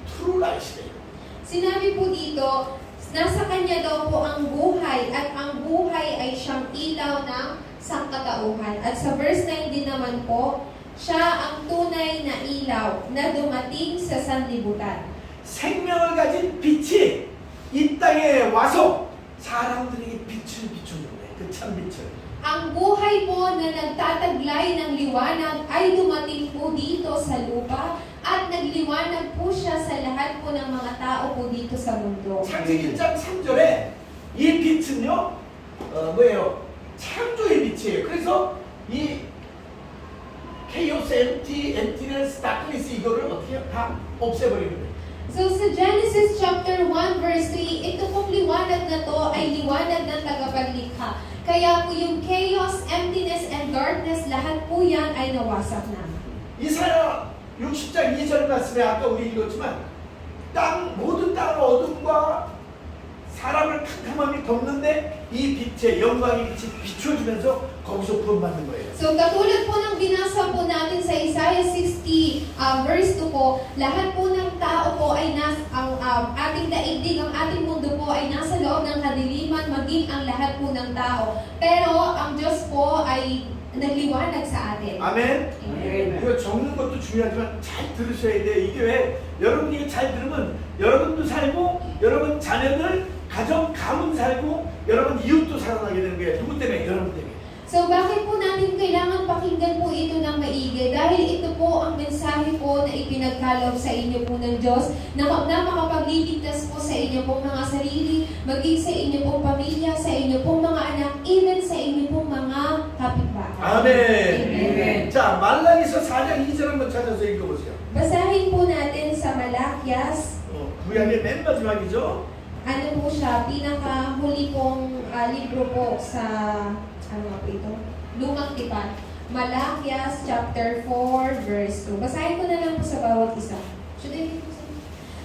[SPEAKER 1] true light이래요.
[SPEAKER 2] Sinabi po dito, nasa kanya daw po ang buhay at ang buhay ay siyang ilaw ng sangkatauhan. At sa verse 9 din naman po, siya ang tunay na ilaw na dumating sa sanlibutan.
[SPEAKER 1] 생명을 가진 빛이 이 땅에 와서 사람들에게 빛을 비추는 거예요. 그 참빛을.
[SPEAKER 2] Ang buhay po na nagtataglay ng liwanag ay dumating po dito sa lupa at nagliwanag po siya sa lahat po ng mga tao po dito sa mundo.
[SPEAKER 1] 창세기 1장 3절에 이 빛은요, 뭐예요? 창조의 빛이에요. 그래서 이 chaos, emptiness, darkness 이거를 어떻게 다 없애버리는 거예요.
[SPEAKER 2] So sa Genesis chapter 1 verse 3, ito pong liwanag na to ay liwanag ng tagapaglikha. Kaya po yung chaos, emptiness, and darkness, lahat po yan ay nawasak na.
[SPEAKER 1] 이사야 60장 2절 말씀에 아까 우리 읽었지만 모든 땅은 어둠과 사람을 캄캄함이 덮는데 이 빛의 영광의 빛이 비춰주면서 거기서 구원받는 거예요.
[SPEAKER 2] So katulad po ng binasa po natin sa Isaiah 60 verse 2 po, lahat po ng tao po ay ang ating daigdig, ang ating mundo po ay nasa loob ng kadiliman, maging ang lahat po ng tao. Pero ang Diyos po ay nagliwanag sa atin.
[SPEAKER 1] 아멘.
[SPEAKER 2] Amen.
[SPEAKER 1] 이거 적는 것도 중요하지만 잘 들으셔야 돼요. 이게 왜 여러분이 이거 잘 들으면 여러분도 살고 여러분 자녀들 가정 가문 살고 여러분 이웃도 살아나게 되는 거예요. 누구 때문에? 여러분 때문에.
[SPEAKER 2] So bakit po natin kailangan pakinggan po ito ng maigi? Dahil ito po ang mensahe po na ipinagkaloob sa inyo po ng Diyos na makapagliligtas po sa inyo pong mga sarili, maging sa inyo pong pamilya, sa inyo pong mga anak, even sa inyo pong mga kapitbahay.
[SPEAKER 1] 아멘.
[SPEAKER 2] Amen.
[SPEAKER 1] 자, 말라기서 4장 2절 한번 찾아서 읽어보세요.
[SPEAKER 2] Basahin po natin sa Malakias.
[SPEAKER 1] 구약의 맨 마지막이죠.
[SPEAKER 2] Ano po siya? Pinakahuli pong libro po sa ano po ito? Lumang Tipan. Malakias chapter 4 verse 2. Basahin ko na lang po sa bawat isa. Should I read po sa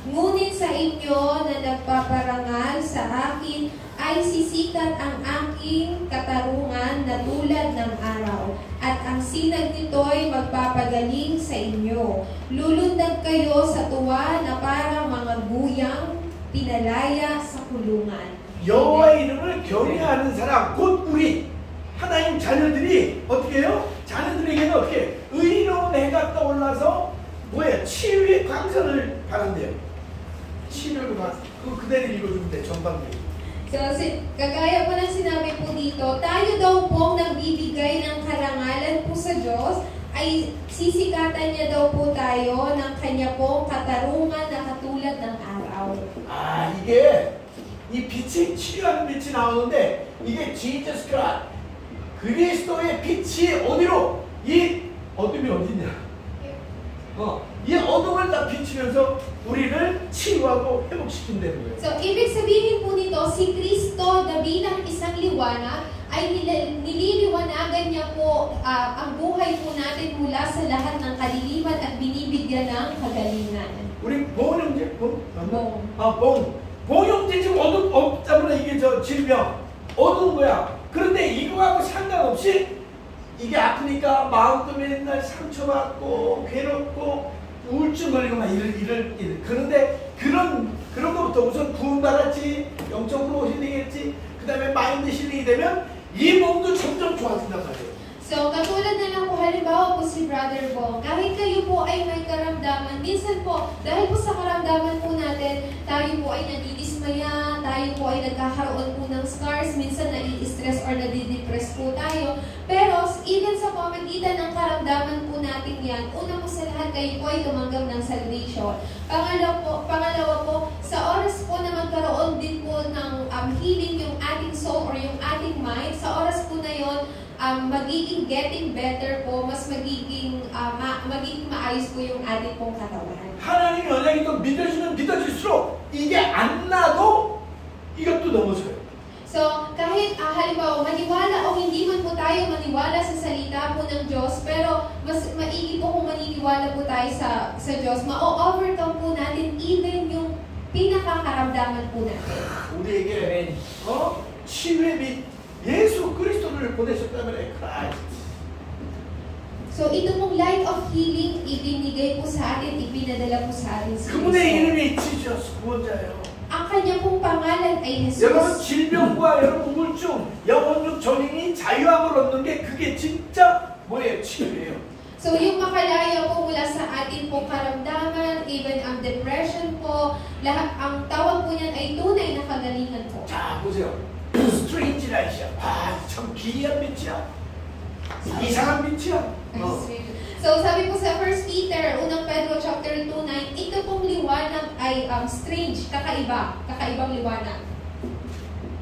[SPEAKER 2] Ngunit sa inyo na nagpaparangal sa akin ay sisikat ang aking katarungan na tulad ng araw, at ang sinag nito'y magpapagaling sa inyo. Lulundag kayo sa tuwa na parang mga guyang pinalaya sa kulungan.
[SPEAKER 1] 여호와의 이름을 경외하는 사람, 곧 우리 하나님 자녀들이 어떻게 해요? 자녀들에게는 어떻게 의로운 해가 떠올라서 뭐예요? 치유의 광선을 바란대요. 치유를 광선. 그대로 읽어주면 돼. 전방에.
[SPEAKER 2] So, kagaya po ng sinabi po dito, tayo daw pong nagbibigay ng karangalan po sa Diyos, ay sisikatan niya daw po tayo ng kanya pong katarungan na katulad ng araw.
[SPEAKER 1] 아, 이게 이 빛이 치유하는 빛이 나오는데 이게 Jesus Christ. 그리스도의 빛이 어디로? 이 어둠이 어디냐? 이 어둠을 다 비추면서 우리를 치유하고 회복시킨다는 거예요.
[SPEAKER 2] So, ibig sabihin po nito, si Kristo na bilang isang liwanag ay nililiwanagan niya po ang buhay po natin mula sa lahat ng kadiliman at binibigyan ng kagalingan.
[SPEAKER 1] 우리 봉 형제, 봉 형제 지금 어둠 없다면 이게 저 질병 어두운 거야. 그런데 이거하고 상관없이 이게 아프니까 마음도 맨날 상처받고 괴롭고 우울증 걸리고 막 이럴 그런데 그런 것부터 우선 구원받았지, 영적으로 힐링했지, 그 다음에 마인드 힐링이 되면 이 몸도 점점 좋아진단 말이에요.
[SPEAKER 2] So, katulad na lang po, halimbawa po si Brother Bong, kahit kayo po ay may karamdaman, minsan po, dahil po sa karamdaman po natin, tayo po ay nadidismaya, tayo po ay nagkakaroon po ng scars, minsan nai-stress or nadidepress po tayo. Pero, even sa pamagitan ng karamdaman po natin yan, una po sa lahat, kayo po ay tumanggap ng salvation. Pangalawa po, sa oras po na magkaroon din po ng healing yung ating soul or yung ating mind, sa oras po na yon, magiging getting better po, mas magiging maayos po yung ating pong katawan.
[SPEAKER 1] 하나님의 언약이 또 믿어질수록 이게 안 나도 이것도 넘어져요.
[SPEAKER 2] So, kahit halimbawa, maniwala o hindi man po tayo maniwala sa salita po ng Diyos, pero mas maigi po kung maniniwala po tayo sa Diyos, ma-overcome po natin even yung pinakakaramdaman po natin.
[SPEAKER 1] 우리에게 치유의 빛 예수 그리스도를 보내셨다면 크라이스트.
[SPEAKER 2] So, ito pong light of healing, ibinigay po sa atin, ipinadala po sa atin si
[SPEAKER 1] 그분의
[SPEAKER 2] Kristo.
[SPEAKER 1] 이름이 지저스 구원자예요.
[SPEAKER 2] Ang kanya pong pangalan ay
[SPEAKER 1] 여러분
[SPEAKER 2] Jesus.
[SPEAKER 1] 질병과 여러분 우울증, 영혼적 전행이 자유함을 얻는 게 그게 진짜 뭐예요? 치유예요.
[SPEAKER 2] So, yung makalaya po mula sa atin pong karamdaman, even ang depression po, lahat, ang tawag po niyan ay tunay na kagalingan po.
[SPEAKER 1] 자 보세요. 스트레인지 라이트야. 참 기이한 빛이야. 이상한 빛이야.
[SPEAKER 2] So, sabi po sa 1 Peter, unang Pedro chapter 2:9, ito pong liwanag ay strange, kakaibang liwanag.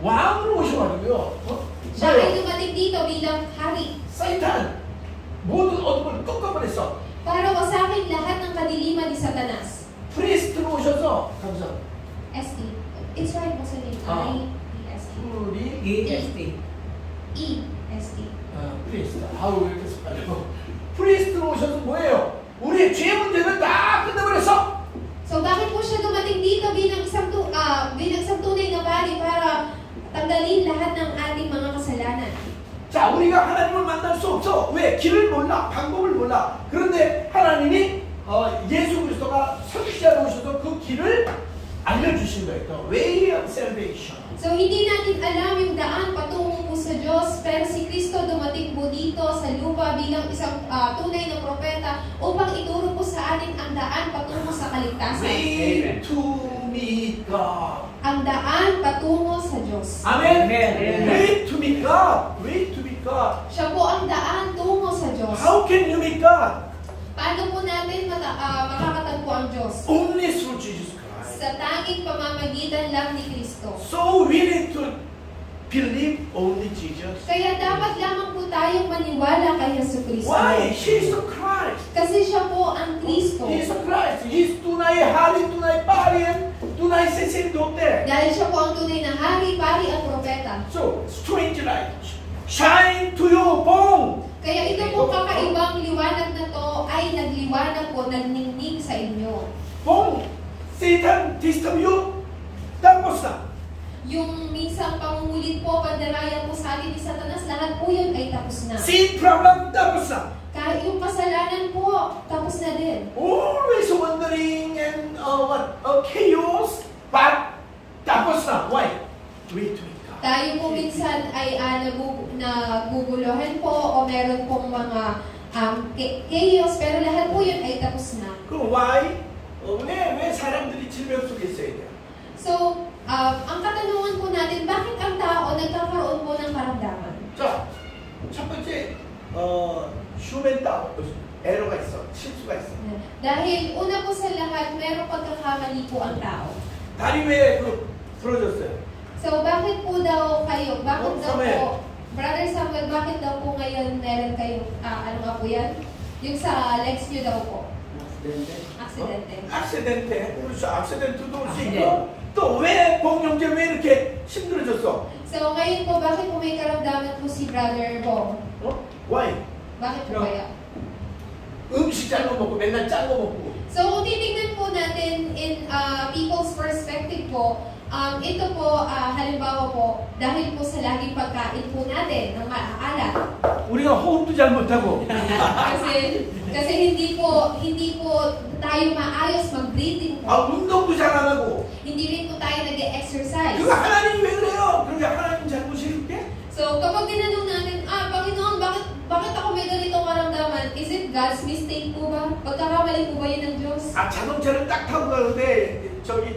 [SPEAKER 1] 왕으로 오셔가지고요.
[SPEAKER 2] Siya ay dumating dito bilang hari.
[SPEAKER 1] 사이탄 모든 어둠을 꺾어버렸어.
[SPEAKER 2] Para wasakin lahat ng kadiliman ni Satanas.
[SPEAKER 1] 프리스트로 오셔서 감사.
[SPEAKER 2] ST. It's right, what's the name? I-E-S-T.
[SPEAKER 3] EST.
[SPEAKER 2] E-S-T.
[SPEAKER 1] 프리스트. 아우 왜 이렇게 습관이고. 프리스트로 오셔서 뭐예요? 우리의 죄 문제는 다 끝내버렸어.
[SPEAKER 2] So, bakit po siya dumating dito bilang Binagsang tunay na pari para tanggalin lahat ng ating mga kasalanan.
[SPEAKER 1] 자, 우리가 하나님을 만날 수 없어. 왜? 길을 몰라. 방법을 몰라. 그런데 하나님이 예수 그리스도가 선지자로 오셔서 그 길을 알려주신 거예요. The way of salvation.
[SPEAKER 2] So, hindi natin alam yung daan patungo po sa Diyos, pero si Kristo dumating po dito sa lupa bilang isang tunay na propeta upang ituro po sa atin ang daan patungo sa kaligtasan.
[SPEAKER 1] Way to meet God.
[SPEAKER 2] Ang daan patungo sa Diyos.
[SPEAKER 1] 아멘.
[SPEAKER 3] Amen.
[SPEAKER 1] Way to meet God. Way to meet God.
[SPEAKER 2] Siya po ang daan tungo sa Diyos.
[SPEAKER 1] How can you meet God?
[SPEAKER 2] Paano po natin makakatagpo ang Diyos?
[SPEAKER 1] Only through Jesus Christ.
[SPEAKER 2] Sa tanging pamamagitan lang ni Kristo.
[SPEAKER 1] So we need to believe only Jesus.
[SPEAKER 2] Kaya dapat lamang po tayong maniwala kay Yesu Kristo.
[SPEAKER 1] Why? He is the Christ.
[SPEAKER 2] Kasi siya po ang Kristo.
[SPEAKER 1] He is the Christ. He is tunay hari, tunay pari, tunay sacerdote.
[SPEAKER 2] Dahil siya po ang tunay na hari, pari at propeta.
[SPEAKER 1] So, strange light, shine to your bone.
[SPEAKER 2] Kaya ito po kakaibang liwanag na to ay nagliwanag po, nagningning sa inyo.
[SPEAKER 1] Bone, Satan disturb you, tapos na.
[SPEAKER 2] Yung minsang pangungulit po, pandaraya po sa atin ni Satanas, lahat po yun ay tapos na.
[SPEAKER 1] Sin problem, tapos na.
[SPEAKER 2] Kahit yung kasalanan po, tapos na din.
[SPEAKER 1] Always wondering and chaos, but tapos na. Why? Wait.
[SPEAKER 2] Tayo po minsan ay naguguluhan po o meron pong mga chaos, pero lahat po yun ay tapos na.
[SPEAKER 1] 그럼 why? 왜 사람들이 질병 속에 있어야 돼요?
[SPEAKER 2] So, ang katanungan po natin, bakit ang tao nagkakaroon po ng karamdaman?
[SPEAKER 1] 자, 첫 번째, human doubt, 에러가 있어, 실수가 있어.
[SPEAKER 2] Dahil una po sa lahat, merong pagkakamali po ang tao.
[SPEAKER 1] 다리 왜 부러졌어요?
[SPEAKER 2] So, bakit po daw kayo, bakit daw
[SPEAKER 1] Samuel.
[SPEAKER 2] po, Brother Samuel, bakit daw po ngayon meron kayong, ano nga po yan? Yung sa legs nyo daw po. Aksidente.
[SPEAKER 1] 악시덴테. 그렇죠. 악시덴트도 올 수 있고 또 왜 봉영재 왜 이렇게 힘들어졌어?
[SPEAKER 2] So, ngayon po, bakit po may karamdaman po si Brother Bong?
[SPEAKER 1] Why?
[SPEAKER 2] Bakit po kaya?
[SPEAKER 1] 음식 짠 거 먹고 맨날 짠 거 먹고.
[SPEAKER 2] So, kung titignan po natin in people's perspective po, ito po, halimbawa po, dahil po sa laging pagkain po natin ng maalat.
[SPEAKER 1] 우리가 호흡도 잘 못하고.
[SPEAKER 2] kasi hindi po tayo maayos mag-breathing po.
[SPEAKER 1] 운동도 잘 안 하고.
[SPEAKER 2] Hindi rin po tayo nag-exercise.
[SPEAKER 1] 그거 하나님이 왜 그래요? 그게 하나님 잘못일게?
[SPEAKER 2] So, kapag tinanong natin, Panginoon, bakit ako may ganitong karamdaman? Is it God's mistake po ba? Pagkakamali po ba yun ng Diyos?
[SPEAKER 1] 자동차를 딱 타고 가는데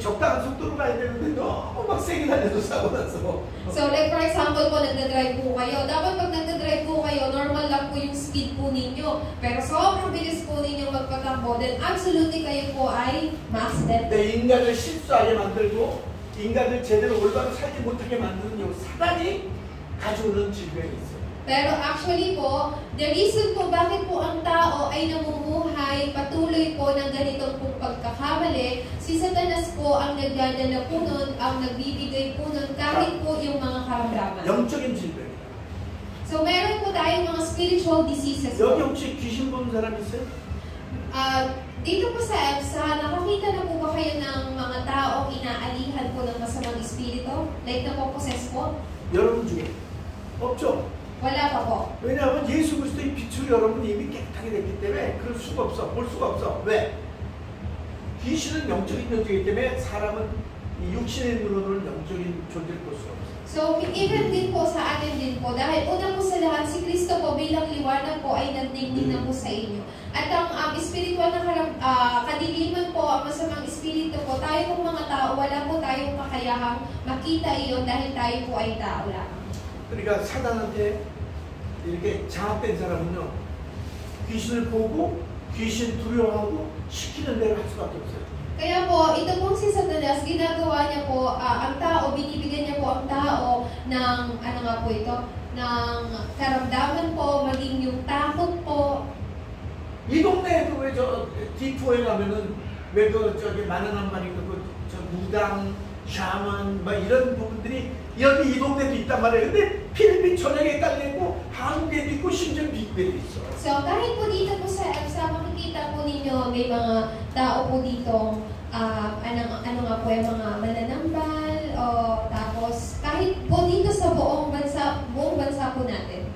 [SPEAKER 1] 적당한 속도로 가야 되는데 너무 막 세게 달려서 사고 났어.
[SPEAKER 2] So, like for example po, nagdadrive po kayo. Dapat pag nagdadrive po kayo, normal lang po yung speed po ninyo. Pero sobrang bilis po ninyo magpatakbo, then absolutely kayo po ay ma-accident.
[SPEAKER 1] 내 인간을 실수하게 만들고 인간을 제대로 올바로 살지 못하게 만드는 요 사단이 가져오는 질병이 있어요.
[SPEAKER 2] Pero actually po, the reason po bakit po ang tao ay namumuhay patuloy po ng ganitong pong pagkakamali, si Satanas po ang nagdadala po nun, ang nagbibigay po nun, kahit po yung mga karamdaman.
[SPEAKER 1] 영적인 질병.
[SPEAKER 2] So meron po tayong mga spiritual diseases
[SPEAKER 1] 여기
[SPEAKER 2] po.
[SPEAKER 1] 혹시 귀신 보는 사람 있어요?
[SPEAKER 2] Dito po sa EFSA, nakakita na po ba kayo ng mga taong inaalihan po ng masamang espiritu? Like napoposes po?
[SPEAKER 1] 여러분 중에 없죠?
[SPEAKER 2] Wala pa po.
[SPEAKER 1] 왜냐하면 예수 그리스도의 빛으로 여러분이 이미 깨끗하게 됐기 때문에 그럴 수가 없어. 볼 수가 없어. 왜? 귀신은 영적인 존재이기 때문에 사람은 이 육신의 눈으로는 영적인 존재를 볼 수가 없어.
[SPEAKER 2] So, even din po sa atin din po, dahil una po sa lahat, si Kristo po bilang liwanag po ay nagdingning na po sa inyo. At ang spiritual na kadiliman po, ang masamang espiritu po, tayo pong mga tao, wala po tayong kakayahang makita iyon dahil tayo po ay tao lang.
[SPEAKER 1] 그러니까 사단한테 이렇게 장악된 사람은요, 귀신을 보고 귀신 두려워하고 시키는 대로 할 수밖에 없어요.
[SPEAKER 2] Kaya po, ito pong si Satanas, ginagawa niya po, ang tao, binibigyan niya po ang tao ng, ano nga po ito, ng karamdaman po, maging yung takot po.
[SPEAKER 1] 이 동네에도 왜 저 디포에 가면은 왜 저기 만화남 말이고 저 무당, 샤먼 막 이런 부분들이 여기 이 동네도 있단 말이에요. 근데 필리핀 전역에 깔려있고 한국에도 있고 심지어 미국에도 있어.
[SPEAKER 2] So, kahit po dito po sa EFSA, makikita po ninyo may mga tao po dito, ano nga po yung mga mananambal, tapos kahit po dito sa buong bansa po natin.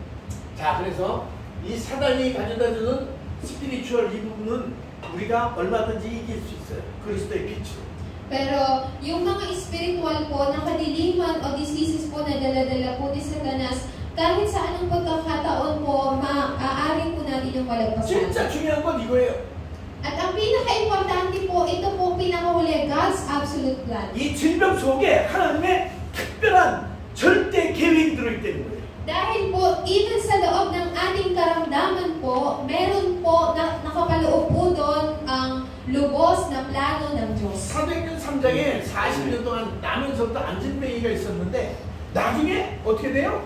[SPEAKER 1] 자, 그래서 이 사단이 가져다주는 스피리추얼 이 부분은 우리가 얼마든지 이길 수 있어요. 그리스도의 빛으로.
[SPEAKER 2] Pero yung mga spiritual po na kadiliman o diseases po na dala-dala po ni Satanas, kahit sa anong pagkakataon po, maaari po natin yung malagpasan.
[SPEAKER 1] 진짜 중요한 건 이거예요.
[SPEAKER 2] At ang pinaka-importante po, ito po pinakahuli, God's absolute plan.
[SPEAKER 1] 이 질병 속에 하나님의 특별한 절대 계획이 들어있다는 거예요.
[SPEAKER 2] Dahil po, even sa loob ng ating karamdaman po, meron po na nakapaloob po doon ang lubos na plano ng Diyos.
[SPEAKER 1] 사도행전 3장에 40년 동안 나면서부터 안진뱅이가 있었는데 나중에 어떻게 돼요?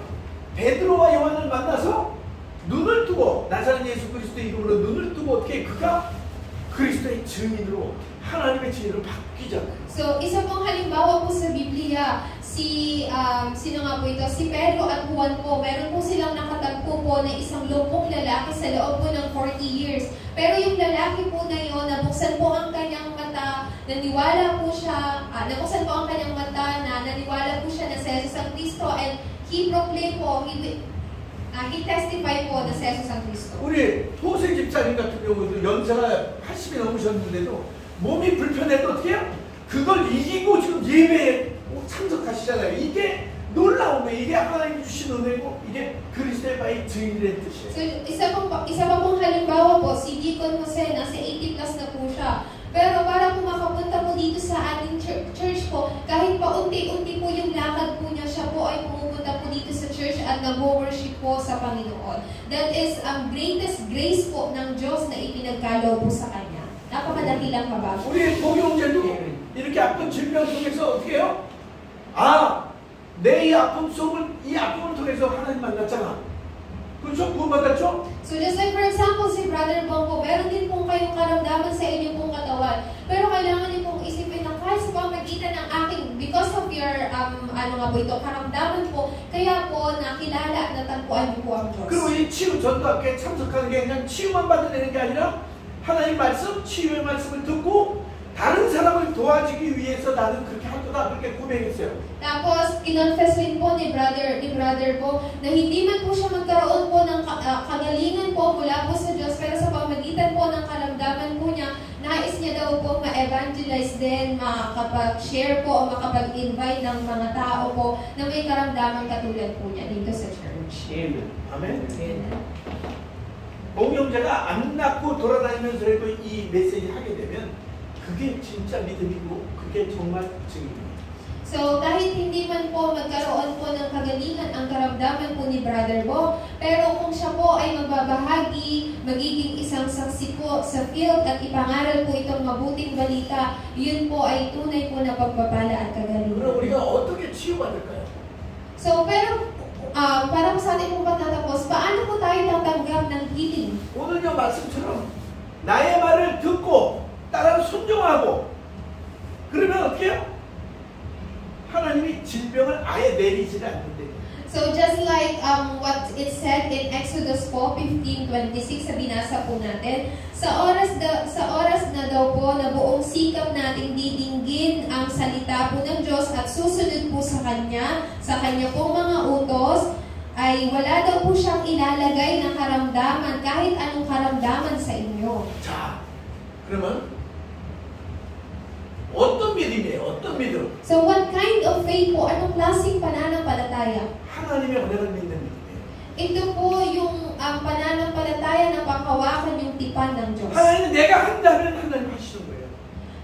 [SPEAKER 1] 베드로와 요한을 만나서 눈을 뜨고 나사렛 예수 그리스도 이름으로 눈을 뜨고 어떻게 그가 그리스도의 증인으로 하나님의 증인으로 바뀌잖아요.
[SPEAKER 2] So, isa pong halimbawa po sa Biblia, sino nga po ito? Si Pedro at Juan po, meron po silang nakatagpo po na isang lumpong lalaki sa loob po ng 40 years. Pero yung lalaki po na yun, nabuksan po ang kanyang mata, naniwala po siya, nabuksan po ang kanyang mata na naniwala po siya na si Jesus ang Kristo, and he proclaimed po, he testified po na si Jesus ang Kristo.
[SPEAKER 1] 우리 호세 집사님 같은 경우도 연세가 80이 넘으셨는데도 몸이 불편해도 어떻게 해요? 그걸 이기고 지금 예배에 참석하시잖아요. 이게 놀라운 거예요. 이게 하나님 주신 은혜고 이게 그리스도의 바의 증인이라는 뜻이에요.
[SPEAKER 2] So, isa pa pong halimbawa po, si Deacon Jose, nasa 80 plus na po siya. Pero para po makapunta po dito sa ating church po, kahit pa unti-unti po yung lakad po niya, siya po ay pumupunta po dito sa church at nag-worship po sa Panginoon. That is ang greatest grace po ng Diyos na ipinagkaloob po sa Kanya. Napakadakilang kabago.
[SPEAKER 1] 우리 복용제도 이렇게 아픈 질병 속에서 어떻게 해요? 내 이 아픔을 통해서 하나님 만났잖아. 그렇죠? 구원받았죠?
[SPEAKER 2] So just like for example, si Brother Bongo, meron din pong kayong karamdaman sa inyong pong katawan. Pero kailangan niyo pong isipin na kahit sa pamagitan ng aking, because of your, karamdaman po, kaya po nakilala at natagpuan niyo po ang Diyos.
[SPEAKER 1] 그리고 이 치유 전도학교에 참석하는 게 그냥 치유만 받아내는 게 아니라 하나님 말씀, 치유의 말씀을 듣고 다른 사람을 도와주기 위해서 나는 그렇게 할 거다 그렇게 고백했어요.
[SPEAKER 2] Tapos, kinonfess rin po ni brother po na hindi man po siya magkaroon po ng kagalingan po mula po sa Diyos, pero sa pamagitan po ng karamdaman po niya, nais niya daw po ma-evangelize din, makapag-share po o makapag-invite ng mga tao po na may karamdaman katulad po niya dito sa church.
[SPEAKER 1] 아멘. 아멘. 복용자가 안 낳고 돌아다니면서라도 이 메시지 하게 되면 그게 진짜 믿음이고 그게 정말 증인입니다.
[SPEAKER 2] So, kahit hindi man po magkaroon po ng kagalingan ang karamdaman po ni Brother Bo, pero kung siya po ay magbabahagi, magiging isang saksi po sa field at ipangaral po itong mabuting balita, yun po ay tunay po na pagpapala at kagalingan.
[SPEAKER 1] 그럼 우리가 어떻게 치유받을까요?
[SPEAKER 2] So, pero para sa ating pong pagtatapos, paano po tayo tatanggap ng healing?
[SPEAKER 1] 오늘 요 말씀처럼 나의 말을 듣고 따라 순종하고 그러면 어떻게 해요? 하나님이 질병을 아예 내리지를 않는데.
[SPEAKER 2] So just like what it said in Exodus 4:15-26 sa binasa po natin, sa oras na daw po na buong sikap nating didinggin ang salita po ng Diyos at susunod po sa Kanya pong mga utos, ay wala daw po siyang ilalagay na karamdaman, kahit anong karamdaman sa inyo.
[SPEAKER 1] 자, 그러면 어떤 믿음이에요? 어떤 믿음?
[SPEAKER 2] So what kind of faith po? Anong klaseng pananampalataya?
[SPEAKER 1] 하나님의 언약을 믿는 믿음이에요.
[SPEAKER 2] Ito po yung pananampalataya na panghawakan yung tipan ng Diyos.
[SPEAKER 1] 하나님 내가 한다면 하나님 하시는 거예요.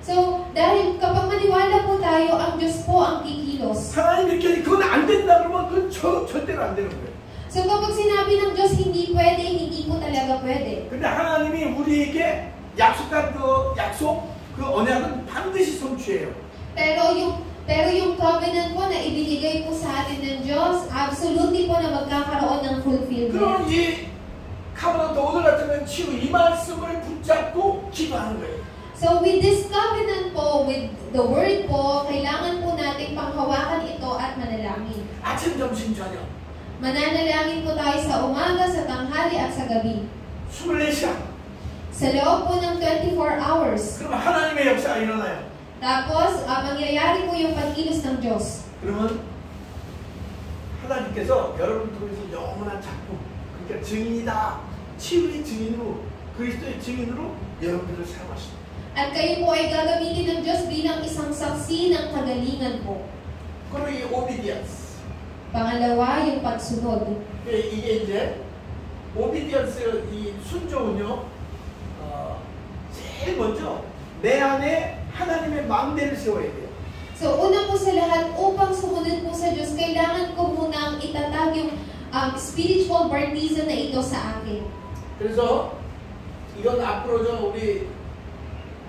[SPEAKER 2] So, dahil kapag maniwala po tayo, ang Diyos po ang kikilos.
[SPEAKER 1] 하나님 이렇게 그건 안 된다 그러면 그건 절대로 안 되는 거예요.
[SPEAKER 2] So, kapag sinabi ng Diyos hindi pwede, hindi po talaga pwede.
[SPEAKER 1] 근데 하나님이 우리에게 약속한 그 약속, 그 언약은 반드시 성취해요.
[SPEAKER 2] Pero yung covenant po na ibinigay po sa atin ng Diyos, absolutely po na magkakaroon ng fulfillment.
[SPEAKER 1] 그럼 이 카브란트 오늘 같으면 치유 이 말씀을 붙잡고 기도하는 거예요.
[SPEAKER 2] So with this covenant po, with the word po, kailangan po natin panghawakan ito at manalangin.
[SPEAKER 1] 아침, 점심, 저녁.
[SPEAKER 2] Mananalangin po tayo sa umaga, sa tanghali at sa gabi.
[SPEAKER 1] 24시간.
[SPEAKER 2] Sa loob po ng 24 hours.
[SPEAKER 1] 그럼 하나님의 역사가 일어나요.
[SPEAKER 2] Tapos, mangyayari po yung pagkilos ng Diyos.
[SPEAKER 1] 그러면 하나님께서 여러분 통해서 영원한 작품, 그러니까 증인이다, 치유의 증인으로, 그리스도의 증인으로 여러분들을 사용하십니다.
[SPEAKER 2] At kayo po ay gagamitin ng Diyos bilang isang saksi ng kagalingan po.
[SPEAKER 1] 그리고 이 obedience.
[SPEAKER 2] Pangalawa, yung pagsunod.
[SPEAKER 1] 이게 이제 obedience 이 순종은요, 제일 먼저 내 안에 하나님의 망대를 세워야 돼요.
[SPEAKER 2] So, una po sa lahat, upang sumunod po sa Diyos, kailangan ko munang itatag yung spiritual baptism na ito sa akin.
[SPEAKER 1] 그래서 이건 앞으로 우리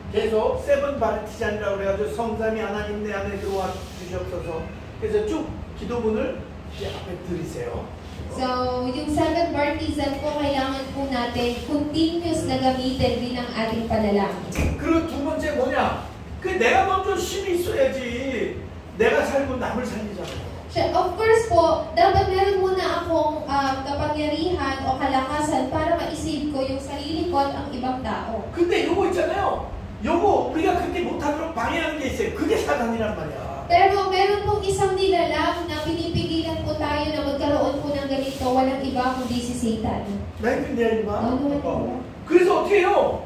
[SPEAKER 1] 계속 세븐 바르티잔이라고 그래가지고 성삼이 하나님 내 안에 들어와 주시옵소서. 그래서 쭉 기도문을 이제 앞에 들으세요.
[SPEAKER 2] So, yung seven baptism po, kailangan po natin continuous na gamitin bilang ating panalangin.
[SPEAKER 1] 그리고 두 번째 뭐냐? 그 내가 먼저 힘이 있어야지 내가 살고 남을 살리잖아요.
[SPEAKER 2] Of course po, dapat meron muna akong kapangyarihan o kalakasan para ma-save ko yung sarili ko at ang ibang tao.
[SPEAKER 1] 근데 요거 있잖아요. 요거 우리가 그렇게 못하도록 방해하는 게 있어요. 그게 사단이란 말이야.
[SPEAKER 2] Pero meron pong isang nilalang na pinipigilan po tayo na magkaroon po ng ganito, walang iba kundi si Satan.
[SPEAKER 1] 나이픈데요,
[SPEAKER 2] ano?
[SPEAKER 1] 그래서 어떻게 해요?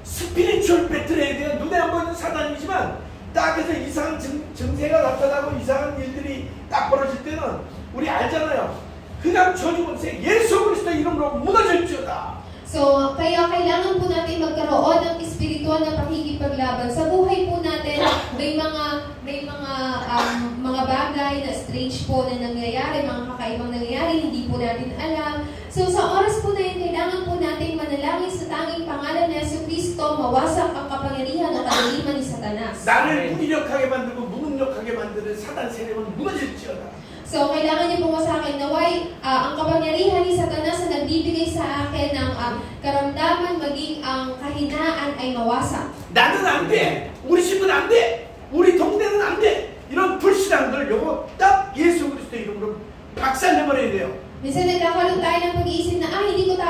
[SPEAKER 1] 스피리추얼 배틀에 대한 눈에 안 보이는 사단이지만 딱 해서 이상한 증세가 나타나고 이상한 일들이 딱 벌어질 때는 우리 알잖아요. 그냥 저 죽은 새 예수 그리스도 이름으로 무너질지어다.
[SPEAKER 2] So, kaya kailangan po natin magkaroon ng espiritual na pakikipaglaban. Sa buhay po natin, may mga bagay na strange po na nangyayari, mga kakaibang nangyayari, hindi po natin alam. So, sa oras po na yun, kailangan po natin manalangin sa tanging pangalan ni Jesucristo, mawasak ang kapangyarihan at kalaliman ni Satanas.
[SPEAKER 1] 나를 무기력하게 만들고 무능력하게 만드는 사단 세력은 무너질지어다.
[SPEAKER 2] So, kailangan niyo po sa akin naway ang kapangyarihan ni Satanas na nagbibigay sa akin ng karamdaman maging ang kahinaan ay mawasak.
[SPEAKER 1] 나는 안 돼. 우리 집은 안 돼. 우리 동네는 안 돼. 이런 불신앙들 요거 딱 예수 그리스도 이름으로 박살내버려야 돼요.
[SPEAKER 2] Minsan nagkakaroon tayo ng pag-iisip na hindi ko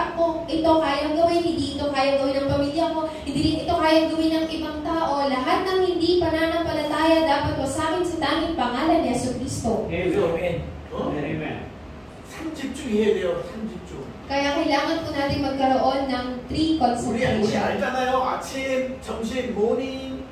[SPEAKER 2] ito kayang gawin, hindi ito kayang gawin ng pamilya ko, hindi rin ito kayang gawin ng ibang tao. Lahat ng hindi pananampalataya dapat wasakin sa tanging pangalan ni Jesucristo.
[SPEAKER 3] Amen.
[SPEAKER 1] Amen. 삼집중해야 돼요. 삼집중.
[SPEAKER 2] Kaya kailangan po natin magkaroon ng 3
[SPEAKER 1] 우리
[SPEAKER 2] concentration.
[SPEAKER 1] 알잖아요. 아침, 점심, morning,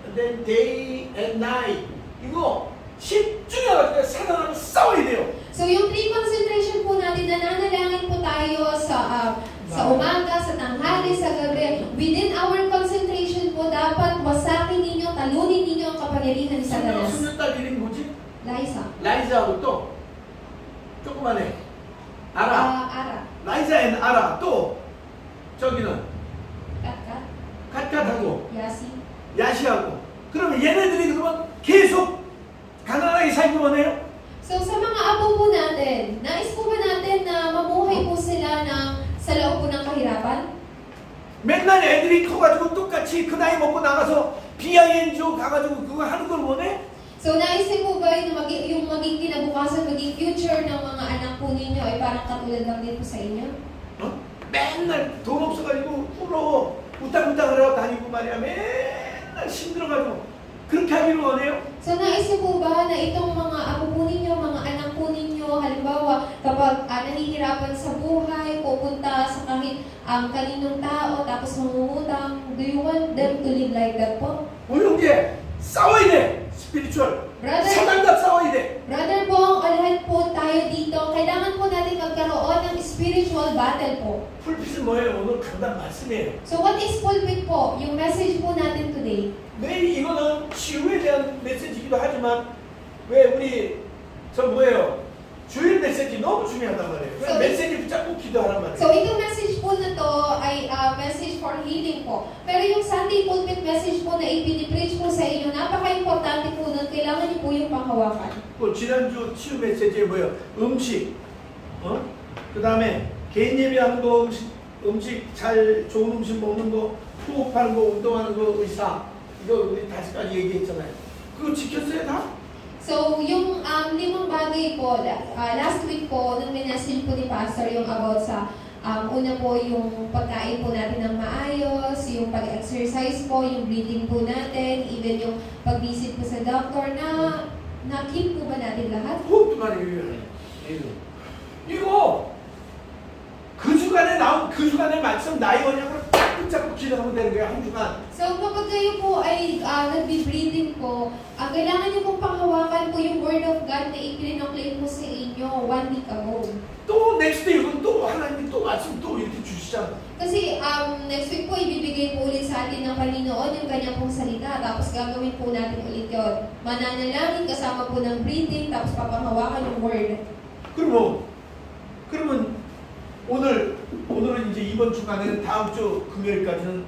[SPEAKER 1] and then day and night. 이거 집중해가지고 사단하고 싸워야 돼요.
[SPEAKER 2] So yung 3 concentration po natin, nananalangin po tayo sa umaga, sa tanghali, sa gabi. Within our concentration po, dapat wasakin ninyo, talunin ninyo ang kapangyarihan ni Satanas.
[SPEAKER 1] 손녀딸 이름이 뭐지?
[SPEAKER 2] Liza.
[SPEAKER 1] 라이자하고 또 조그만해. 아라.
[SPEAKER 2] Ara.
[SPEAKER 1] 라이자 앤 아라. 또 저기는
[SPEAKER 2] Kat.
[SPEAKER 1] 갓갓하고
[SPEAKER 2] Yasi.
[SPEAKER 1] 야시하고. 그러면 얘네들이 그러면 계속 가난하게 살기 원해요?
[SPEAKER 2] So sa mga apo po natin, nais po ba natin na mamuhay po sila sa loob po ng kahirapan?
[SPEAKER 1] 맨날 애들이 커가지고 똑같이 그 나이 먹고 나가서 BINGO 가가지고 그거 하는 걸 원해?
[SPEAKER 2] So nais niyo po ba yung maging kinabukasan, maging future ng mga anak po ninyo ay parang katulad lang din po sa inyo?
[SPEAKER 1] 맨날 돈 없어가지고 울어 우땅우땅 하러 다니고 말이야. 맨날 힘들어가지고 그렇게 하기를 원해요?
[SPEAKER 2] So nais niyo po ba na itong mga apo po ninyo, mga anak po ninyo, halimbawa kapag nahihirapan sa buhay, pupunta sa kahit kaninong tao, tapos mangungutang, do you want them to live like that po?
[SPEAKER 1] 형제 싸워야 돼. 스피리추얼. 사단과 싸워야 돼.
[SPEAKER 2] Brother Bong, lahat po tayo dito, kailangan po natin magkaroon ng spiritual battle po.
[SPEAKER 1] 풀빛은 뭐예요? 오늘 강단 말씀이에요.
[SPEAKER 2] So what is pulpit po? Yung message po natin today.
[SPEAKER 1] 왜 이거는 치유에 대한 메시지이기도 하지만 왜 우리 뭐예요? 주일 메시지 너무 중요하단 말이에요. 그래서 메시지 붙잡고 기도하란 말이에요.
[SPEAKER 2] So itong message po na to ay message for healing po. Pero yung Sunday pulpit message po na ipinipreach po sa inyo, napaka-importante po nun. Kailangan niyo po yung panghawakan.
[SPEAKER 1] 지난주 치유 메시지에 뭐예요? 음식, 그 다음에 개인 예배하는 거, 음식 좋은 음식 먹는 거, 호흡하는 거, 운동하는 거, 의사. 이거 우리 5가지 얘기했잖아요. 그거 지켰어요 다?
[SPEAKER 2] So, yung 5 bagay po, last week po, nung minessage po ni Pastor yung about sa, una po yung pagkain po natin ng maayos, yung pag-exercise po, yung breathing po natin, even yung pag-visit po sa doctor na Na-keep po ba natin lahat?
[SPEAKER 1] 그것도 말이에요. 이거 그 주간에 나온 그 주간의 말씀 나의 언약으로 딱 붙잡고 기도하면 되는 거야, 한 주간.
[SPEAKER 2] So kapag kayo po ay nagbe-breathing po, kailangan niyo pong panghawakan po yung Word of God na ipinoclaim po sa inyo 1 week ago.
[SPEAKER 1] 또 넥스트 이건 또 하나님이 또 말씀 또 이렇게 주시잖아.
[SPEAKER 2] Kasi next week po, ibibigay po ulit sa atin ng Panginoon yung kanyang pong salita. Tapos gagawin po natin ulit yun. Mananalangin kasama po ng breathing, tapos papanghawakan yung Word.
[SPEAKER 1] 그러면 오늘은 이제 이번 주간에는 다음 주 금요일까지는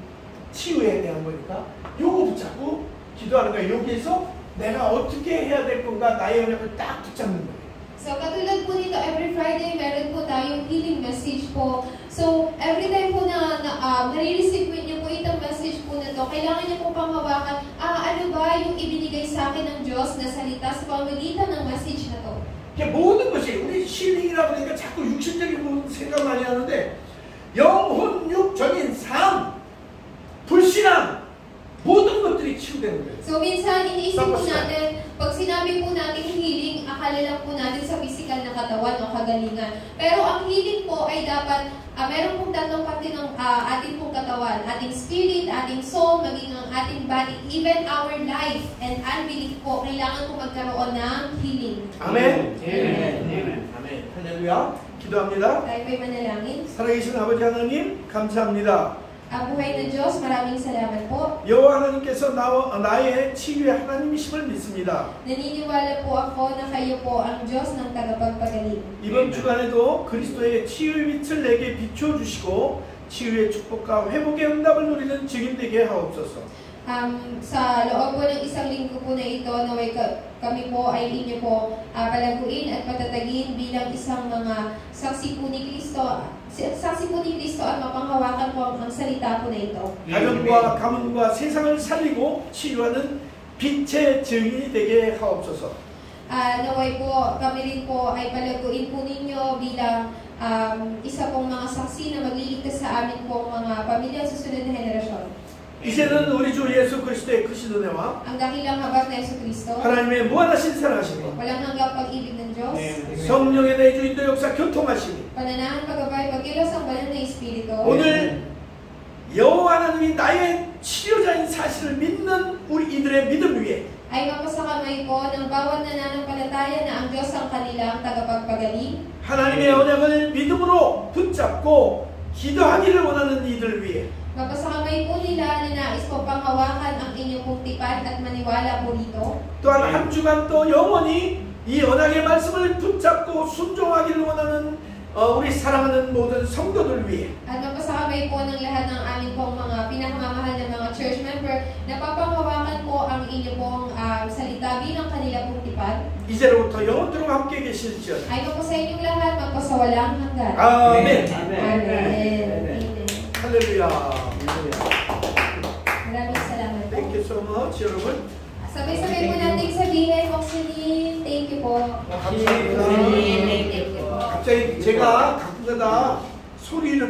[SPEAKER 1] 치유에 대한 거니까 요거 붙잡고 기도하는 거야. 여기에서 내가 어떻게 해야 될 건가 나의 언약을 딱 붙잡는 거예요.
[SPEAKER 2] So, katulad po nito, every Friday, meron po tayong healing message po. So, every time po na nare-receive niyo po itong message po na to, kailangan niyo po panghawakan, ano ba yung ibinigay sa akin ng Diyos na salita sa pamamagitan ng message na to.
[SPEAKER 1] 모든 것이 우리 힐링이라고 하니까 자꾸 육신적인 부분 생각 많이 하는데 영혼, 육적인 삶, 불신앙 모든 것들이 치유되는 거예요.
[SPEAKER 2] So minsan iniisip po natin, pag sinabi po natin healing, akala lang po natin sa physical na katawan o kagalingan. Pero ang healing po ay dapat, meron pong tatlong parte ng ating pong katawan. Ating spirit, ating soul, maging ang ating body, even our life and unbelief po, kailangan po magkaroon ng healing.
[SPEAKER 1] 아멘. 아멘. 할렐루야. 기도합니다.
[SPEAKER 2] Tayo po'y manalangin.
[SPEAKER 1] 살아계신 아버지 하나님 감사합니다.
[SPEAKER 2] Buhay na Diyos, maraming salamat po.
[SPEAKER 1] 여호와 하나님께서 나의 치유의 하나님이심을 믿습니다.
[SPEAKER 2] Naniniwala po ako na kayo po ang Diyos ng tagapagpagaling.
[SPEAKER 1] 이번 주간에도 그리스도의 치유의 빛을 내게 비춰주시고 치유의 축복과 회복의 응답을 누리는 증인 되게 하옵소서.
[SPEAKER 2] Sa loob po ng isang linggo po na ito, naway kami po ay inyo po palaguin at patatagin bilang isang mga saksi po ni Kristo. Saksi po ni Kristo at mapanghawakan po ang salita po na ito.
[SPEAKER 1] 가정과 가문과 세상을 살리고 치유하는 빛의 증인이 되게 하옵소서.
[SPEAKER 2] Naway po kami rin po ay palaguin po ninyo bilang isa pong mga saksi na magliligtas sa amin pong mga pamilya sa susunod na henerasyon.
[SPEAKER 1] 이제는 우리 주 예수 그리스도의 크신 은혜와
[SPEAKER 2] Ang dakilang habag na Yesu Kristo,
[SPEAKER 1] 하나님의 무한하신 사랑하심과
[SPEAKER 2] walang hanggang pag-ibig ng Diyos,
[SPEAKER 1] 성령의 내주인도 역사 교통하심이
[SPEAKER 2] pananahan, pagabay, pagkilos ang banal na Espiritu.
[SPEAKER 1] 오늘 여호와 하나님이 나의 치료자인 사실을 믿는 우리 이들의 믿음 위에
[SPEAKER 2] ay mapasakamay po ng bawat nananampalataya na ang Diyos ang kanilang tagapagpagaling.
[SPEAKER 1] 하나님의 언약을 믿음으로 붙잡고 기도하기를 원하는 이들 위에
[SPEAKER 2] Mapasakamay po nila na nais po panghawakan ang inyong pong tipan at maniwala po rito.
[SPEAKER 1] 또한 한 주간 또 영원히 이 언약의 말씀을 붙잡고 순종하기를 원하는 우리 사랑하는 모든 성도들 위해
[SPEAKER 2] At mapasakamay po ng lahat ng aming pong mga pinakamamahal na mga church member na papanghawakan po ang inyong pong salita bilang kanila pong tipan.
[SPEAKER 1] 이제로부터 영원토록 함께 계실지어다.
[SPEAKER 2] Ay po sa inyong lahat magpasawalang hanggan.
[SPEAKER 1] 아멘.
[SPEAKER 2] Amen.
[SPEAKER 1] 할렐루야.
[SPEAKER 2] Maraming salamat po.
[SPEAKER 1] Thank you so much, 여러분.
[SPEAKER 2] Sabay-sabay po natin sabihin, Oxygen, thank you po.
[SPEAKER 1] 감사합니다.
[SPEAKER 2] Thank you po.
[SPEAKER 1] 갑자기 제가 가끔가다 소리 이렇게